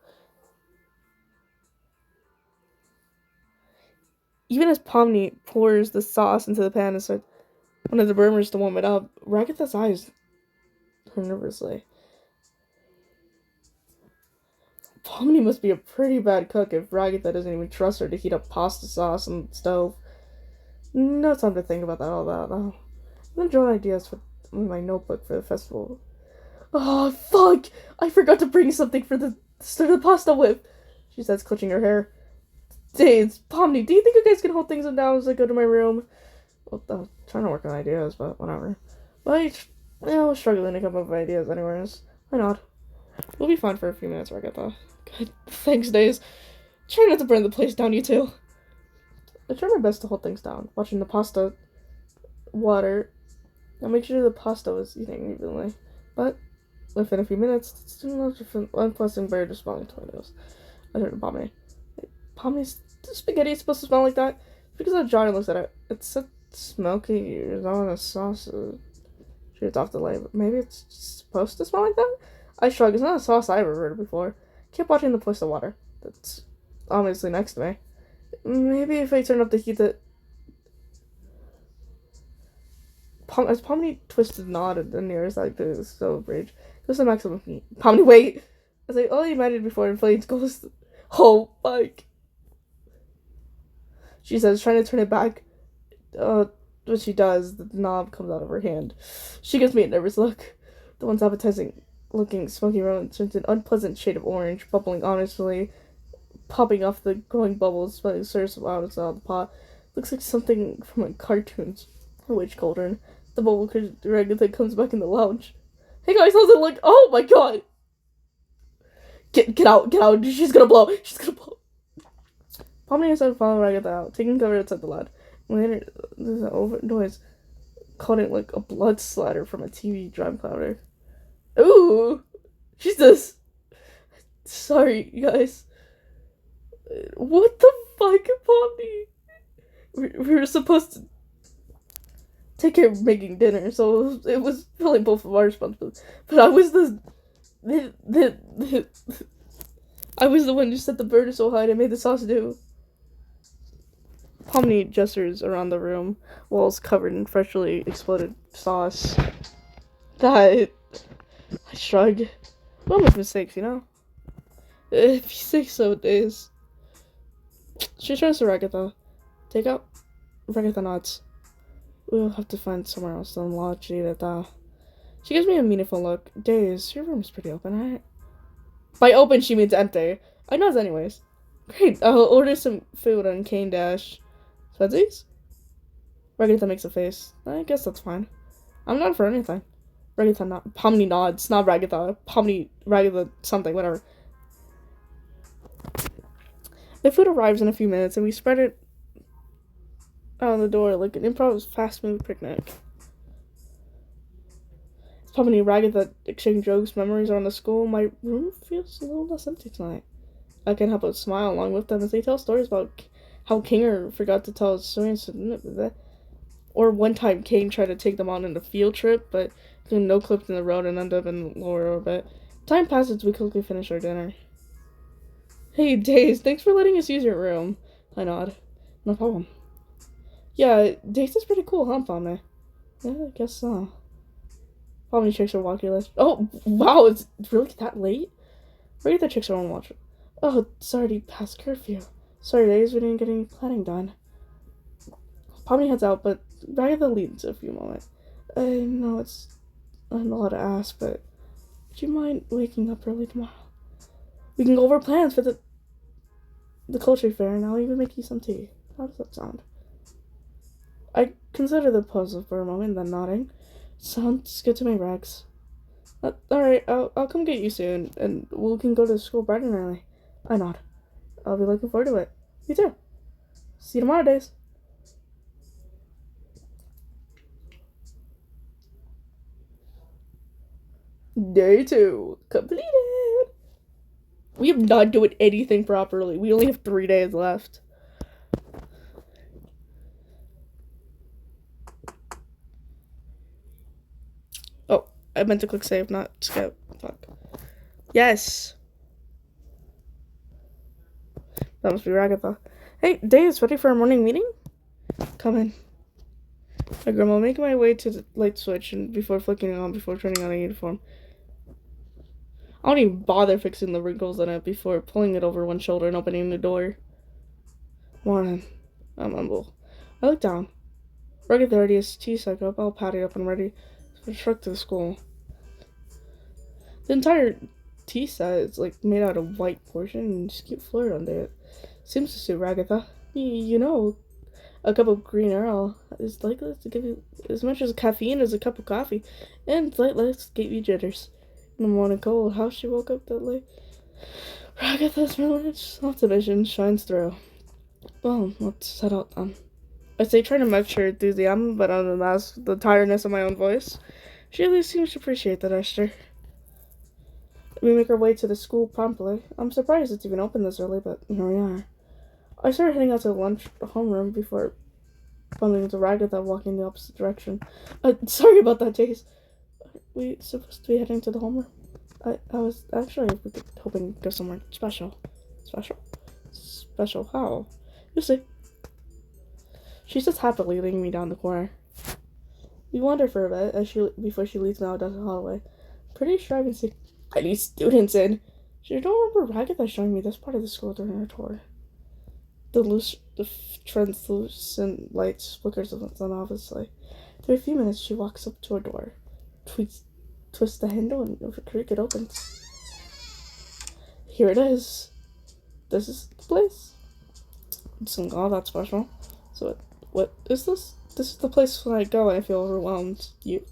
Even as Pomni pours the sauce into the pan and starts one of the burners to warm it up, Ragatha's eyes turn nervously. Pomni must be a pretty bad cook if Ragatha doesn't even trust her to heat up pasta sauce on the stove. No time to think about all that, though. I'm gonna draw ideas for my notebook for the festival. Oh, fuck! I forgot to bring something for the start of the pasta with, she says, clutching her hair. Days, Pomni, do you think you guys can hold things down as I go to my room? Well, I'm trying to work on ideas, but whatever. But I was struggling to come up with ideas anyways. Why not? We'll be fine for a few minutes, Ragatha. Good. Thanks, Days. Try not to burn the place down, you two. I try my best to hold things down, watching the pasta water. I make sure the pasta was eating evenly. But within a few minutes, it's still not different, unpleasant bird of smelling tomatoes. I turn to Pomni. Pomni's spaghetti is supposed to smell like that? Because of Johnny looks at it. It's so smoky, there's not enough sauce. She gets off the lid, but maybe it's supposed to smell like that? I shrug. It's not a sauce I've ever heard of before. Keep watching the place of water. That's obviously next to me. Maybe if I turn up the heat that... As Pomni twisted nod at the nearest side to the stove bridge, goes the maximum heat. Pomni, wait! As I only imagined before, and flames goes... Oh, fuck. She says, trying to turn it back. When she does, the knob comes out of her hand. She gives me a nervous look. The once appetizing looking smoky road turns an unpleasant shade of orange, bubbling honestly, popping off the glowing bubbles, smelling surge out of the pot. Looks like something from a cartoon's witch cauldron. The bubble Ragatha comes back in the lounge. Hey guys, how's it look? Oh my god! Get out, she's gonna blow. Pomni and follow Ragatha out, taking cover outside the lad. Later, there's an over noise, caught it like a blood splatter from a TV drum powder. Ooh! Jesus! Sorry, guys. What the fuck, Pomni? We were supposed to take care of making dinner, so it was really both of our responsibilities. But I was I was the one who set the burner so high and made the sauce do. Pomni gestures around the room, walls covered in freshly exploded sauce. That... I shrug. We'll make mistakes, you know? If you say so, Days. She turns to Ragatha. Take out. Ragatha nods. We'll have to find somewhere else to lodge Ragatha. She gives me a meaningful look. Days, your room's pretty open, right? By open, she means empty. I nod anyways. Great, I'll order some food on Cane Dash. Fuzzies? Ragatha makes a face. I guess that's fine. I'm not for anything. Ragatha nod. Pomni nods. Not Ragatha. Pomni, Ragatha, something, whatever. The food arrives in a few minutes, and we spread it out the door like an improvised fast-moving picnic. As Pomni and Ragatha exchange jokes, memories around the school, my room feels a little less empty tonight. I can't help but smile along with them as they tell stories about how Kinger forgot to tell his stories, or one time Kane tried to take them on a field trip, but no clipped in the road and ended up in lower orbit. Time passes, we quickly finish our dinner. Hey, Days, thanks for letting us use your room. I nod. No problem. Yeah, Days is pretty cool, huh, Pomni? Yeah, I guess so. How many chicks are walking list? Oh, wow, it's really that late? Where did the chicks are on watch? Oh, it's already past curfew. Sorry, ladies, we didn't get any planning done. Pomni heads out, but Ragatha leads a few moments. I know it's not a lot to ask, but would you mind waking up early tomorrow? We can go over plans for the culture fair, and I'll even make you some tea. How does that sound? I consider the puzzle for a moment, then nodding. Sounds good to me, Rags. Alright, I'll come get you soon, and we can go to school bright and early. I nod. I'll be looking forward to it. You too. See you tomorrow, Days. Day 2 completed. We have not doing anything properly. We only have 3 days left. Oh, I meant to click save, not skip. Fuck. Yes. That must be Ragatha. Hey, Days, ready for our morning meeting? Come in. My grandma, making my way to the light switch and before flicking it on before turning on a uniform. I don't even bother fixing the wrinkles in it before pulling it over one shoulder and opening the door. Morning. I mumble. I look down. Ragatha already has Tisha up, all padded up and ready for the truck to the school. The entire tea set is like made out of white portion and just cute flirt under it. Seems to suit Ragatha. You know, a cup of green ale is likely to give you as much as caffeine as a cup of coffee, and slightly give you jitters. In the morning cold, how she woke up that late. Ragatha's religious optimism shines through. Well, let's head out then. I say, trying to match her enthusiasm, but unmask the tiredness of my own voice. She at least seems to appreciate the gesture. We make our way to the school promptly. I'm surprised it's even open this early, but here we are. I started heading out to the lunch homeroom before bumping into Ragatha walking in the opposite direction. Sorry about that, Jace. We supposed to be heading to the homeroom? I was actually hoping to go somewhere special. Special how? You see. She sits happily, leading me down the corner. We wander for a bit before she leads me out down the hallway. Pretty sure I haven't seen any students in. She don't remember Ragatha showing me this part of the school during her tour. The translucent light flickers on obviously. After a few minutes, she walks up to a door, twists the handle, and with a creak, it opens. Here it is. This is the place. It's like, oh, that's special. So, what is this? This is the place when I go and I feel overwhelmed. You?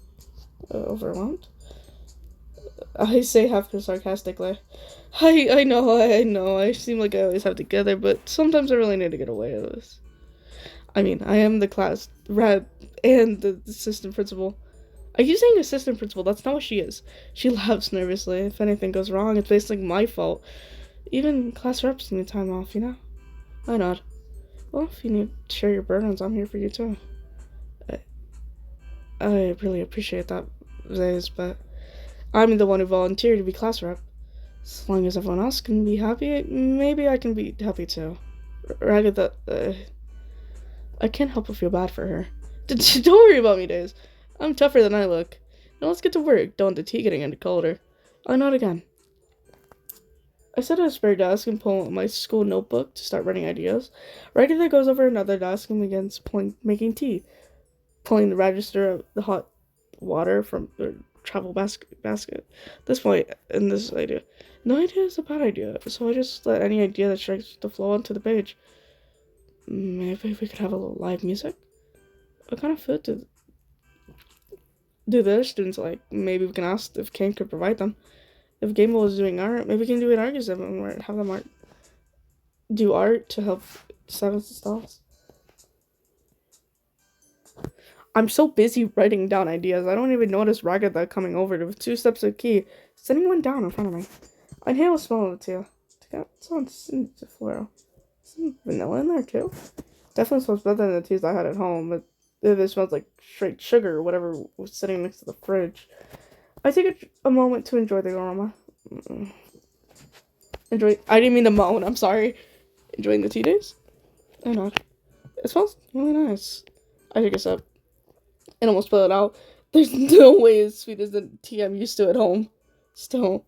Overwhelmed? I say half sarcastically. I know. I seem like I always have together, but sometimes I really need to get away with this. I mean, I am the class rep and the assistant principal. I keep saying assistant principal, that's not what she is. She laughs nervously. If anything goes wrong, it's basically my fault. Even class reps need time off, you know? I nod. Well, if you need to share your burdens, I'm here for you too. I really appreciate that, Zays, but I'm the one who volunteered to be class rep. As long as everyone else can be happy, maybe I can be happy too. Ragatha, I can't help but feel bad for her. Don't worry about me, Days. I'm tougher than I look. Now let's get to work. Don't want the tea getting any colder. I nod again. I sit at a spare desk and pull out my school notebook to start writing ideas. Ragatha goes over another desk and begins making tea. Pulling the register of the hot water from the travel basket. At this point in this idea, no idea is a bad idea, so I just let any idea that strikes the flow onto the page. Maybe we could have a little live music? What kind of food do the other students like? Maybe we can ask if Kane could provide them. If Gamble is doing art, maybe we can do an art exhibit and have them do art to help silence the stalls. I'm so busy writing down ideas, I don't even notice Ragatha coming over to 2 steps of key, sitting one down in front of me. I inhale a smell of it too. It sounds floral. Some vanilla in there too. Definitely smells better than the teas I had at home, but it smells like straight sugar or whatever was sitting next to the fridge. I take a moment to enjoy the aroma. I didn't mean to moan, I'm sorry. Enjoying the tea, Days? I know. It smells really nice. I take a sip and almost spill it out. There's no way as sweet as the tea I'm used to at home. Still,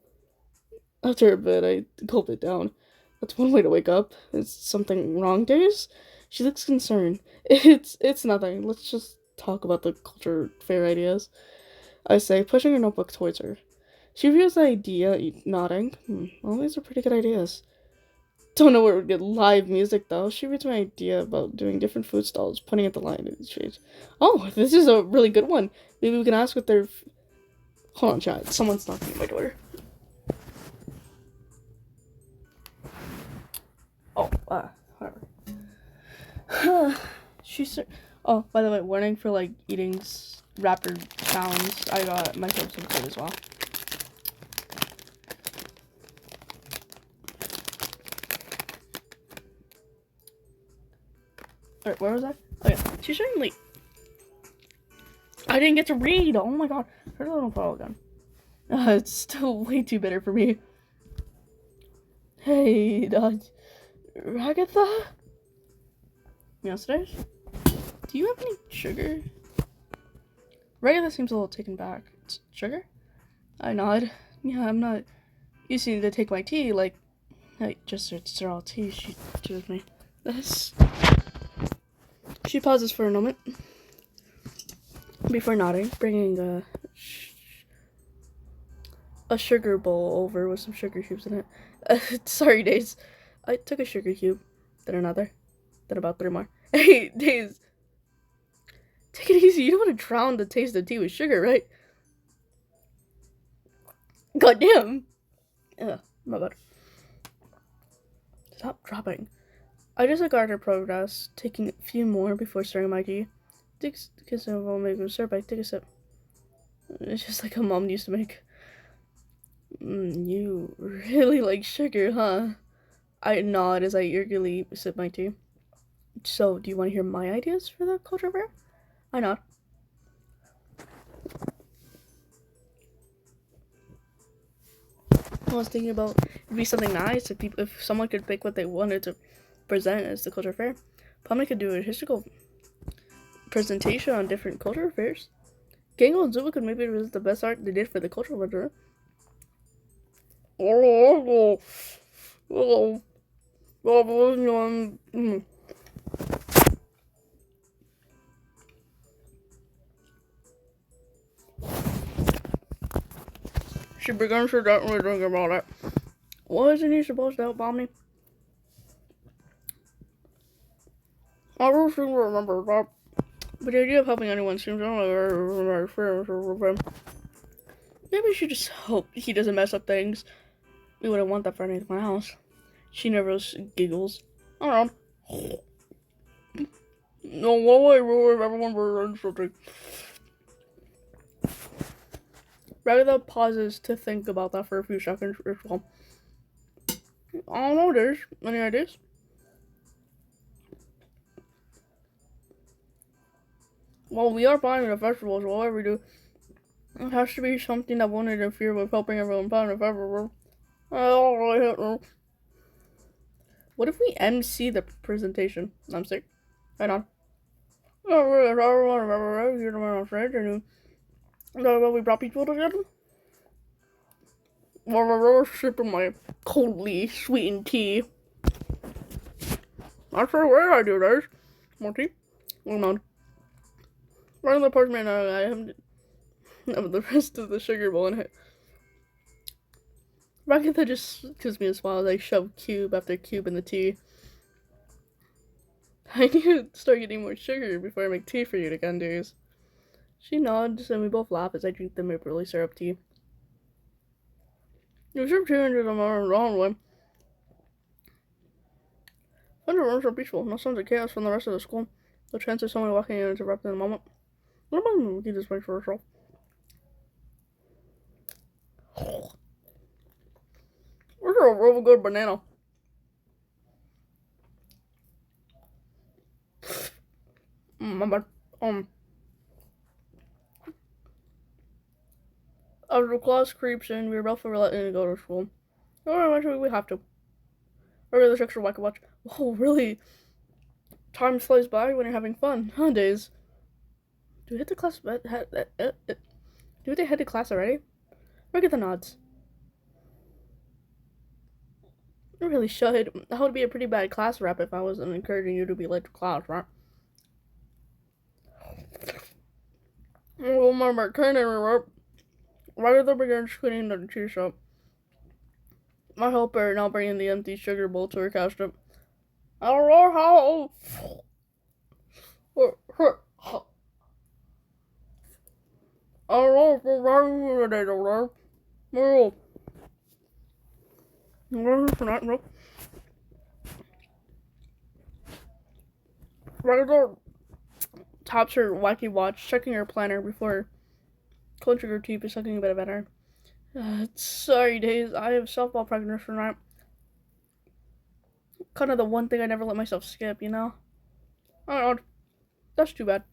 after a bit, I gulped it down. That's one way to wake up. Is something wrong, Days? She looks concerned. It's nothing. Let's just talk about the culture fair ideas. I say, pushing her notebook towards her. She views the idea, nodding. All these are pretty good ideas. Don't know where would get live music though. She reads my idea about doing different food stalls, pointing at the line in the streets. Oh, this is a really good one. Maybe we can ask what their. Hold on, chat. Someone's knocking at my door. Oh, whatever. She said. Oh, by the way, warning for like eating rapid sounds. I got myself some food as well. Alright, where was I? Oh yeah, she's showing late. I didn't get to read. Oh my god, here's a little bottle gun. It's still way too bitter for me. Hey, Ragatha? Yesterday? Do you have any sugar? Ragatha seems a little taken back. Sugar? I nod. Yeah, I'm not used to take my tea like just it's all tea. She gives me this. She pauses for a moment before nodding, bringing a sugar bowl over with some sugar cubes in it. Sorry, Days. I took a sugar cube, then another, then about 3 more. Hey, Days. Take it easy. You don't want to drown the taste of tea with sugar, right? Goddamn. Ugh, my bad. Stop dropping. I just regard her progress, taking a few more before starting my tea. Take a kiss and I'll make a syrup. I take a sip. It's just like a mom used to make. You really like sugar, huh? I nod as I eagerly sip my tea. So, do you want to hear my ideas for the culture fair? I nod. I was thinking about it'd be something nice if someone could pick what they wanted to present as the culture fair. Probably could do a historical presentation on different culture affairs. Gangle and Zuba could maybe present the best art they did for the cultural winter. She begins to gently think about it. Wasn't he supposed to help Omni? I don't seem to remember that. But the idea of helping anyone seems very fair. Maybe we should just hope he doesn't mess up things. We wouldn't want that for anyone else. She nervous giggles. I don't know. No, what would I rule if everyone were in something? Ragatha pauses to think about that for a few seconds as well. I don't know, there's any ideas? Well, we are planning a festival, so whatever we do, it has to be something that won't interfere with helping everyone plan a festival. I don't really know. What if we MC the presentation? I'm sick. Right on. Oh, really, everyone remember you know on stage and we brought people together? Well, we're sipping my coldly sweetened tea. Not sure where I do this. More tea? Or not? Right on the parchment, I have the rest of the sugar bowl in it. Ragatha just gives me a smile as I shove cube after cube in the tea. I need to start getting more sugar before I make tea for you again, Days. She nods and we both laugh as I drink the maple leaf syrup tea. You should change it the wrong way. Thunder rooms are peaceful, no sounds of chaos from the rest of the school. No chance of someone walking in and interrupting the moment. What about we can just wait for herself? This is a real good banana. My bad. As the class creeps in, we're both reluctant to go to school. Or eventually we have to. Or there's extra whack watch. Whoa, really? Time flies by when you're having fun, huh, Days? Do we hit the class? Do they hit the class already? Look at the nods. I really should. That would be a pretty bad class rep if I wasn't encouraging you to be late to class, right? Well, my training rep. Right at the beginning, screening the Tisha. My helper now bringing the empty sugar bowl to her couch. I don't know how. I don't know if we're running today, though. No. No. Ragatha taps her wacky watch, checking her planner before clenching her teeth and sucking a bit of better. Sorry, Days. I have softball practice tonight. Kind of the one thing I never let myself skip, you know? I don't know. That's too bad.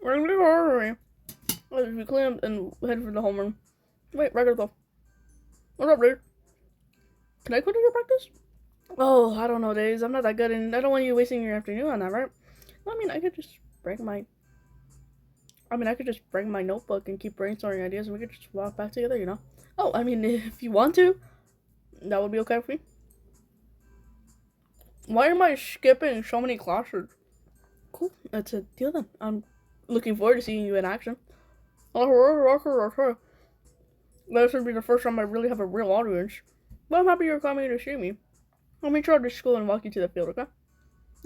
We're gonna go early. We clean up and head for the homeroom. Wait, Ragatha. What's up, dude? Can I go to your practice? Oh, I don't know, Days. I'm not that good, and I don't want you wasting your afternoon on that, right? I mean, I could just bring my notebook and keep brainstorming ideas, and we could just walk back together, you know? Oh, I mean, if you want to, that would be okay with me. Why am I skipping so many classes? Cool, that's a deal then. I'm looking forward to seeing you in action. This would be the first time I really have a real audience. But I'm happy you're coming to see me. Let me try to school and walk you to the field, okay?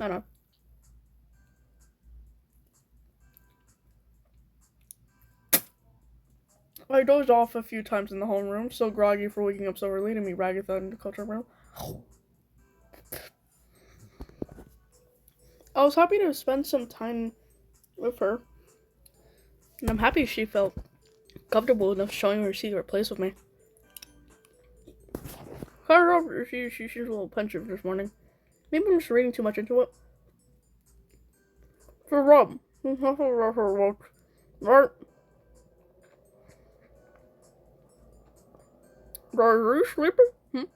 I know. I dozed off a few times in the homeroom, so groggy for waking up so early to meet Ragatha in the culture room. I was happy to spend some time with her, and I'm happy she felt comfortable enough showing her secret place with me. She seems a little pensive this morning. Maybe I'm just reading too much into it. For Rob, right? Are you sleeping?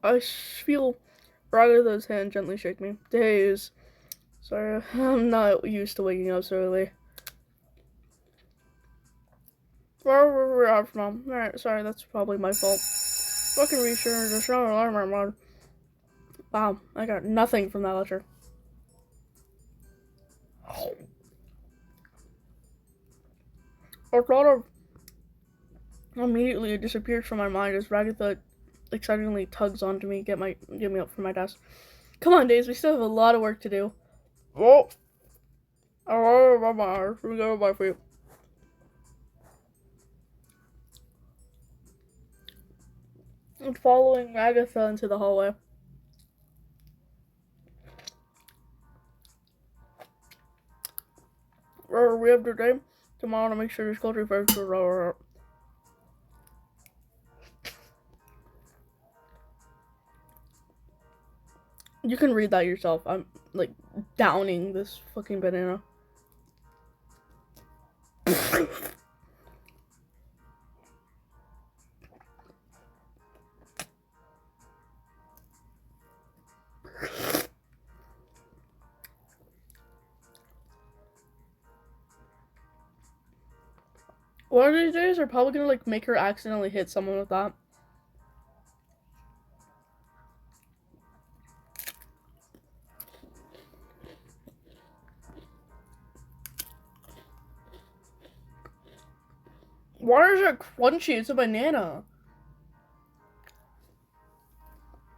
I feel Ragatha's hand gently shake me. Days. Sorry, I'm not used to waking up so early. We're out, Mom. Alright, sorry, that's probably my fault. Fucking reassurance, there's no alarm on. Wow, I got nothing from that lecture. I thought of immediately it disappeared from my mind as Ragatha excitingly tugs onto me, get me up from my desk. Come on, Days, we still have a lot of work to do. Well, I worry about my eyes. We go by feet. I'm following Ragatha into the hallway. We have today, tomorrow to make sure this culture first to roll. You can read that yourself. I'm like downing this fucking banana. One of these days, they're probably gonna like make her accidentally hit someone with that. Why is it crunchy? It's a banana.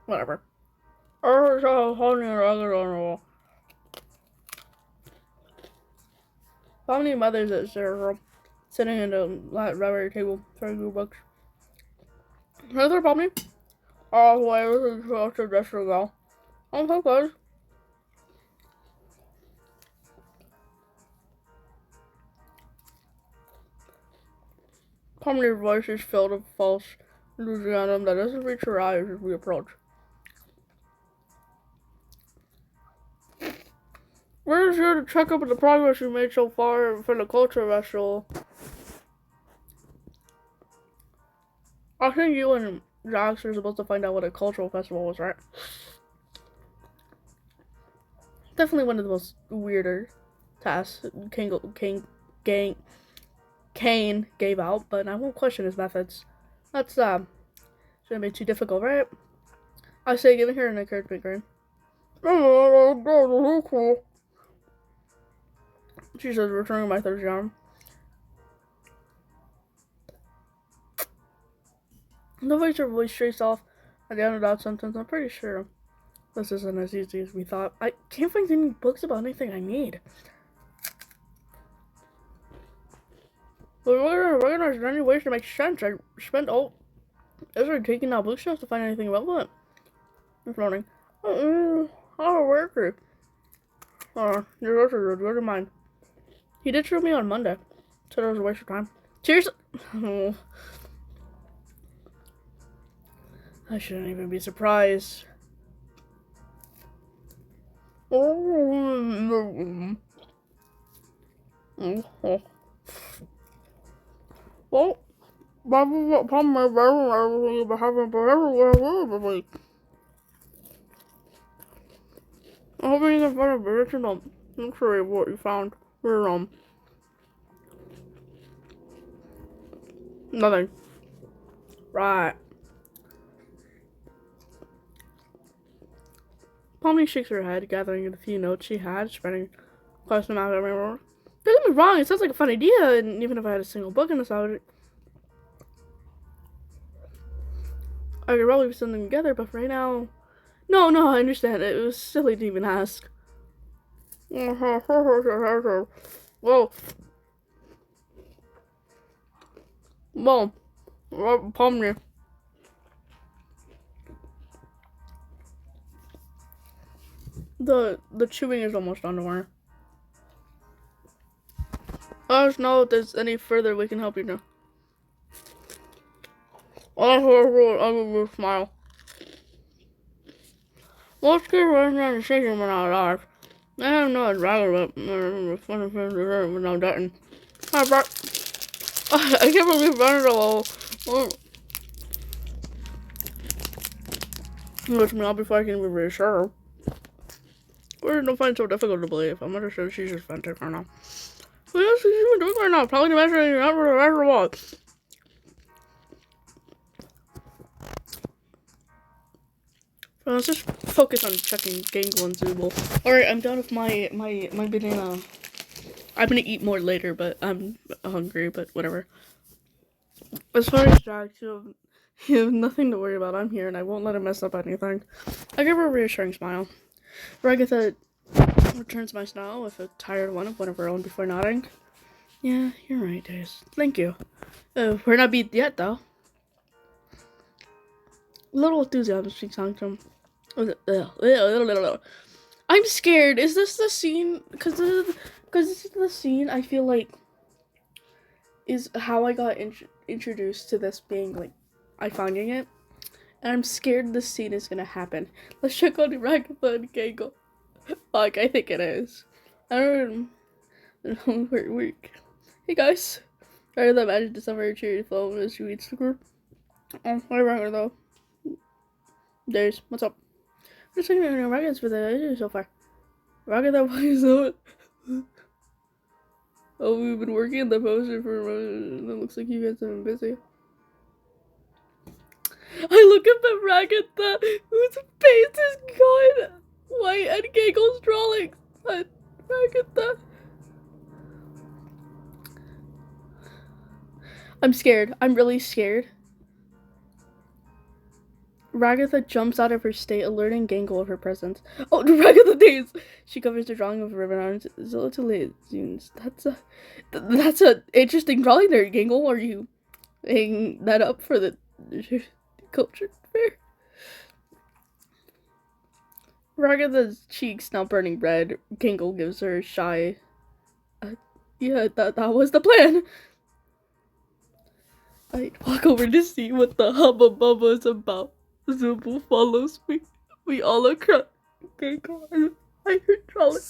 Whatever. How many mothers is there sitting in the library table for your books? Another problem? Oh, why was it so to dress so well? I'm so good. Pomni's voice is filled with false enthusiasm that doesn't reach her eyes as we approach. We're just here to check up on the progress we made so far for the culture festival. I think you and Jax are supposed to find out what a cultural festival was, right? Definitely one of the most weirder tasks Kane gave out, but I won't question his methods. That's shouldn't be too difficult, right? I say giving her an encouragement grin. Cool. She says, returning my third arm. The voice her voice trace off at the end of that sentence. I'm pretty sure this isn't as easy as we thought. I can't find any books about anything I need. But we're organized in any ways to make sense. I spent all Ezra taking out bookshelves to find anything relevant this morning. How a worker. Yours are mine. He did show me on Monday. Said it was a waste of time. Cheers! I shouldn't even be surprised. Well, I hope you can find a original picture of what you found. Here, nothing. Right. Pommy shakes her head, gathering the few notes she had, spreading across the map everywhere. Don't get me wrong, it sounds like a fun idea, and even if I had a single book in the subject, I could probably put something together, but for right now... No, I understand. It was silly to even ask. Whoa. Pommy. The chewing is almost done, don't worry. Let us know if there's any further we can help you do. I will smile. Let's get right now and say when I alive. I have no advice when I'm done. I can't believe Brandon lets me out before I can be reassured. Where don't find it so difficult to believe. I'm understood she's just venting right now. What else is she even doing right now? Probably measuring it out for the rest of the walk. Let's just focus on checking Gangle and Zooble. Alright, I'm done with my banana. I'm gonna eat more later, but I'm hungry, but whatever. As far as Jack, you have nothing to worry about. I'm here, and I won't let him mess up anything. I give her a reassuring smile. Ragatha returns my smile with a tired one of her own before nodding. Yeah, you're right, Days. Thank you. We're not beat yet, though. Little enthusiasm speaks on him. I'm scared. Is this the scene? Because this is the scene I feel like is how I got introduced to this being like I finding it, and I'm scared this scene is gonna happen. Let's check on Ragatha and Gangle. Fuck, I think it is. I don't know. Week. Hey guys, Ragatha managed to summon her cheery flow as she reads the group. Oh, hi Ragatha though. Days, what's up? Just checking on your records for the issue so far. Ragatha, why is that? Oh, we've been working on the poster for a moment. It looks like you guys have been busy. I look up at Ragatha, whose face is gone white, and Gangle's drawings. Ragatha. I'm scared. I'm really scared. Ragatha jumps out of her state, alerting Gangle of her presence. Oh, Ragatha Days! She covers the drawing of ribbon arms. Zillatulations. That's a interesting drawing there, Gangle. Are you hanging that up for the culture fair? Ragatha's cheeks now burning red. Gangle gives her a shy. Yeah, that was the plan. I'd walk over to see what the hubba bubba is about. Zooble follows me. We all are crying. Gangle, I heard Charlie.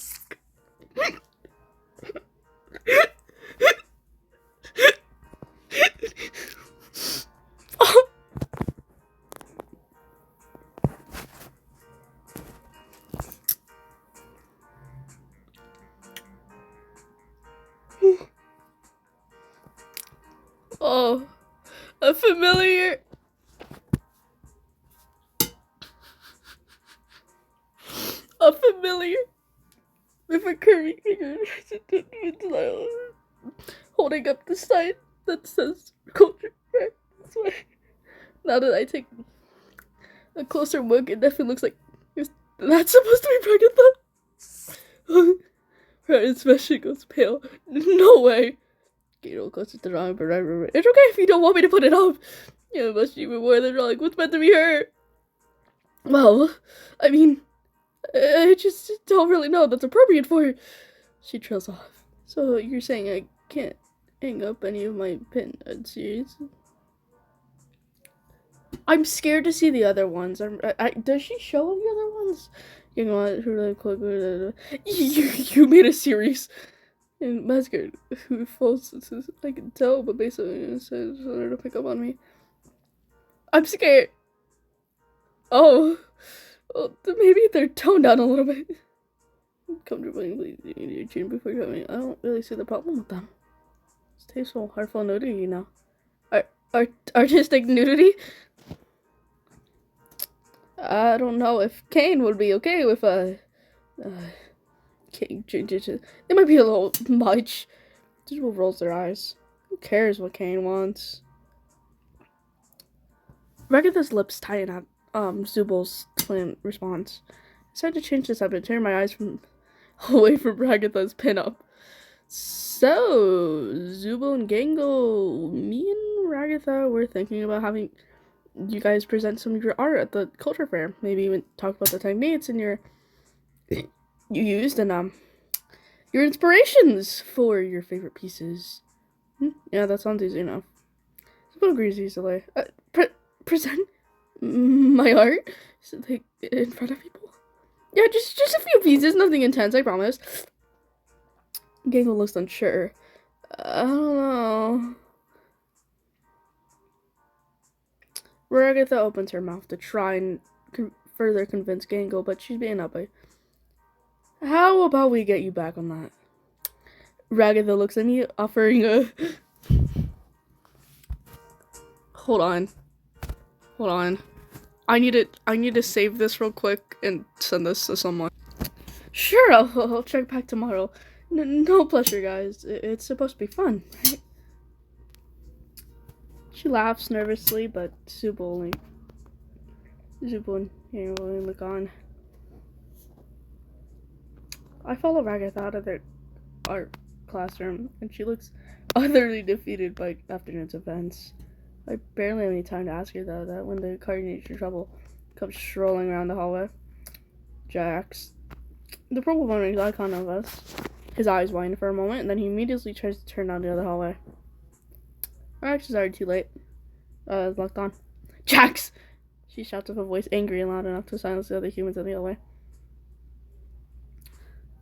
familiar. A familiar with a curvy finger holding up the sign that says culture fair. That's why. Now that I take a closer look, it definitely looks like that's supposed to be Ragatha. Her expression goes pale. No way. Gato goes to the drawing, but it's okay if you don't want me to put it up. Yeah, must even more than drawing. What's meant to be her? Well, I mean, I just don't really know that's appropriate for her. She trails off. So you're saying I can't hang up any of my pin series? I'm scared to see the other ones. Does she show the other ones? You know what? Really quick. You made a series. And Mascot, who falls, I can tell, but basically it says her to pick up on me. I'm scared. Oh, well, maybe they're toned down a little bit. Comfortably your tune before coming. I don't really see the problem with them. It's tasteful, heartful nudity, you know. Artistic nudity. I don't know if Kane would be okay with it might be a little much. Digital rolls their eyes. Who cares what Kane wants? Ragatha's lips tighten at Zubal's twin response. I decided to change the subject, turn my eyes away from Ragatha's pinup. So, Zubal and Gangle, me and Ragatha were thinking about having you guys present some of your art at the culture fair. Maybe even talk about the techniques and you used and your inspirations for your favorite pieces. Yeah, that sounds easy enough. Zubal agrees easily. Present my art so, like, in front of people. Yeah, just a few pieces, nothing intense, I promise. Gangle looks unsure. I don't know. Ragatha opens her mouth to try and further convince Gangle, but she's being uppy. How about we get you back on that? Ragatha looks at me, offering a... Hold on. I need to save this real quick and send this to someone. Sure, I'll check back tomorrow. No pressure, guys. It's supposed to be fun, right? She laughs nervously, but Zubal and only look on. I follow Ragatha out of their art classroom, and she looks utterly defeated by afternoon's events. I barely have any time to ask her, though, that when the coordination trouble comes strolling around the hallway. Jax. The purple one makes eye contact with us. His eyes widen for a moment, and then he immediately tries to turn down the other hallway. Our actions are too late. It's locked on. Jax! She shouts with a voice angry and loud enough to silence the other humans in the hallway.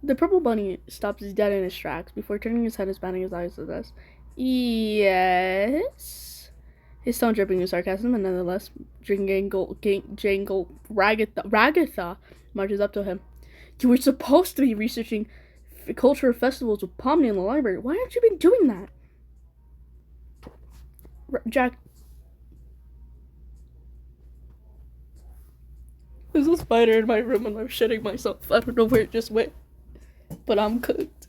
The purple bunny stops dead in his tracks before turning his head and spanning his eyes at us. Yes? His tone dripping with sarcasm, and nonetheless, Ragatha marches up to him. You were supposed to be researching cultural festivals with Pomni in the library. Why haven't you been doing that? Jack. There's a spider in my room and I'm shitting myself. I don't know where it just went. But I'm cooked.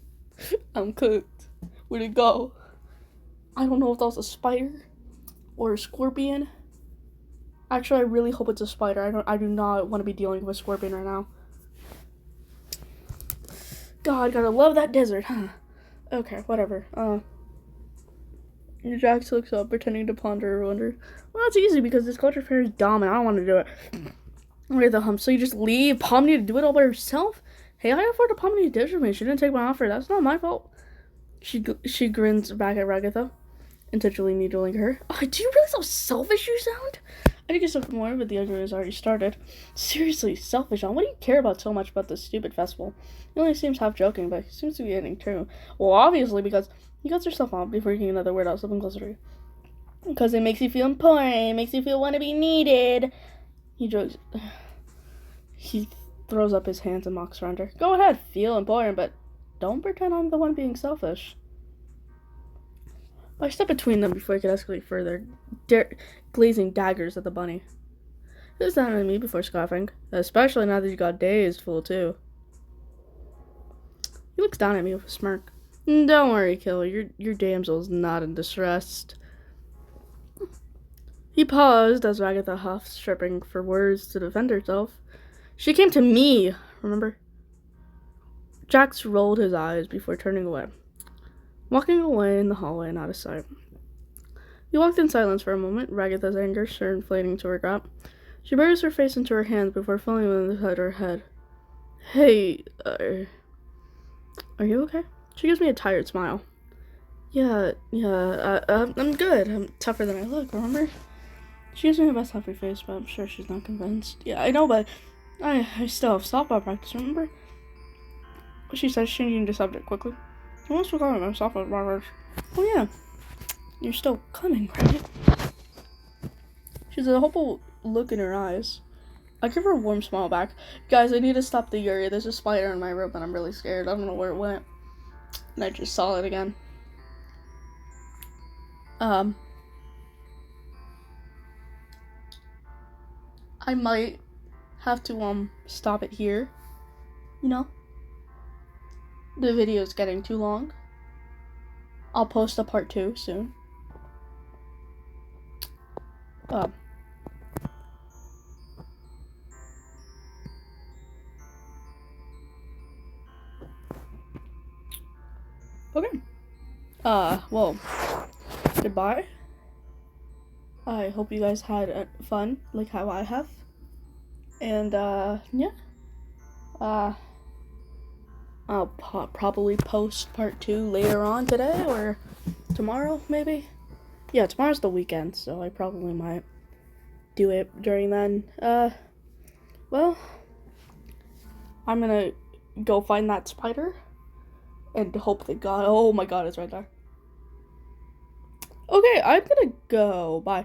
Where'd it go? I don't know if that was a spider or a scorpion. Actually, I really hope it's a spider. I do not want to be dealing with a scorpion right now. God, gotta love that desert, huh? Okay, whatever. Jax looks up, pretending to ponder or wonder. Well, it's easy because this culture fair is dumb and I don't want to do it. Wait the hump, so you just leave Pomni to do it all by herself? Hey, I offered to Pomni to ditch with me. She didn't take my offer. That's not my fault. She grins back at Ragatha, intentionally needling her. Oh, do you realize how selfish you sound? I think it's something more, but the argument has already started. Seriously, selfish, John. What do you care about so much about this stupid festival? He only seems half joking, but he seems to be getting true. Well, obviously, because he cuts herself off before getting another word out, something closer to you. Because it makes you feel important. It makes you feel want to be needed. He jokes. He throws up his hands and mocks around her. Go ahead, feel important, but don't pretend I'm the one being selfish. I stepped between them before I could escalate further, glazing daggers at the bunny. He was down at me before scoffing, especially now that you got dazed, fool, too. He looks down at me with a smirk. Don't worry, killer, your damsel's not in distress. He paused as Ragatha huffed, stripping for words to defend herself. She came to me, remember? Jax rolled his eyes before turning away, walking away in the hallway and out of sight. He walked in silence for a moment, Ragatha's anger inflating to her regret. She buries her face into her hands before falling inside her head. Hey, are you okay? She gives me a tired smile. Yeah, I'm good. I'm tougher than I look, remember? She gives me the best happy face, but I'm sure she's not convinced. Yeah, I know, but I still have softball practice, remember? She says, changing the subject quickly. I almost forgot about softball practice. Oh yeah, you're still coming, right? She has a hopeful look in her eyes. I give her a warm smile back. Guys, I need to stop the Yuri. There's a spider in my room and I'm really scared. I don't know where it went. And I just saw it again. I might have to stop it here. You know? The video's getting too long. I'll post a part 2 soon. Okay. Well, goodbye. I hope you guys had fun, like how I have. And, yeah. I'll probably post part 2 later on today, or tomorrow, maybe? Yeah, tomorrow's the weekend, so I probably might do it during then. Well, I'm gonna go find that spider and hope that God, oh my God, it's right there. Okay, I'm gonna go. Bye.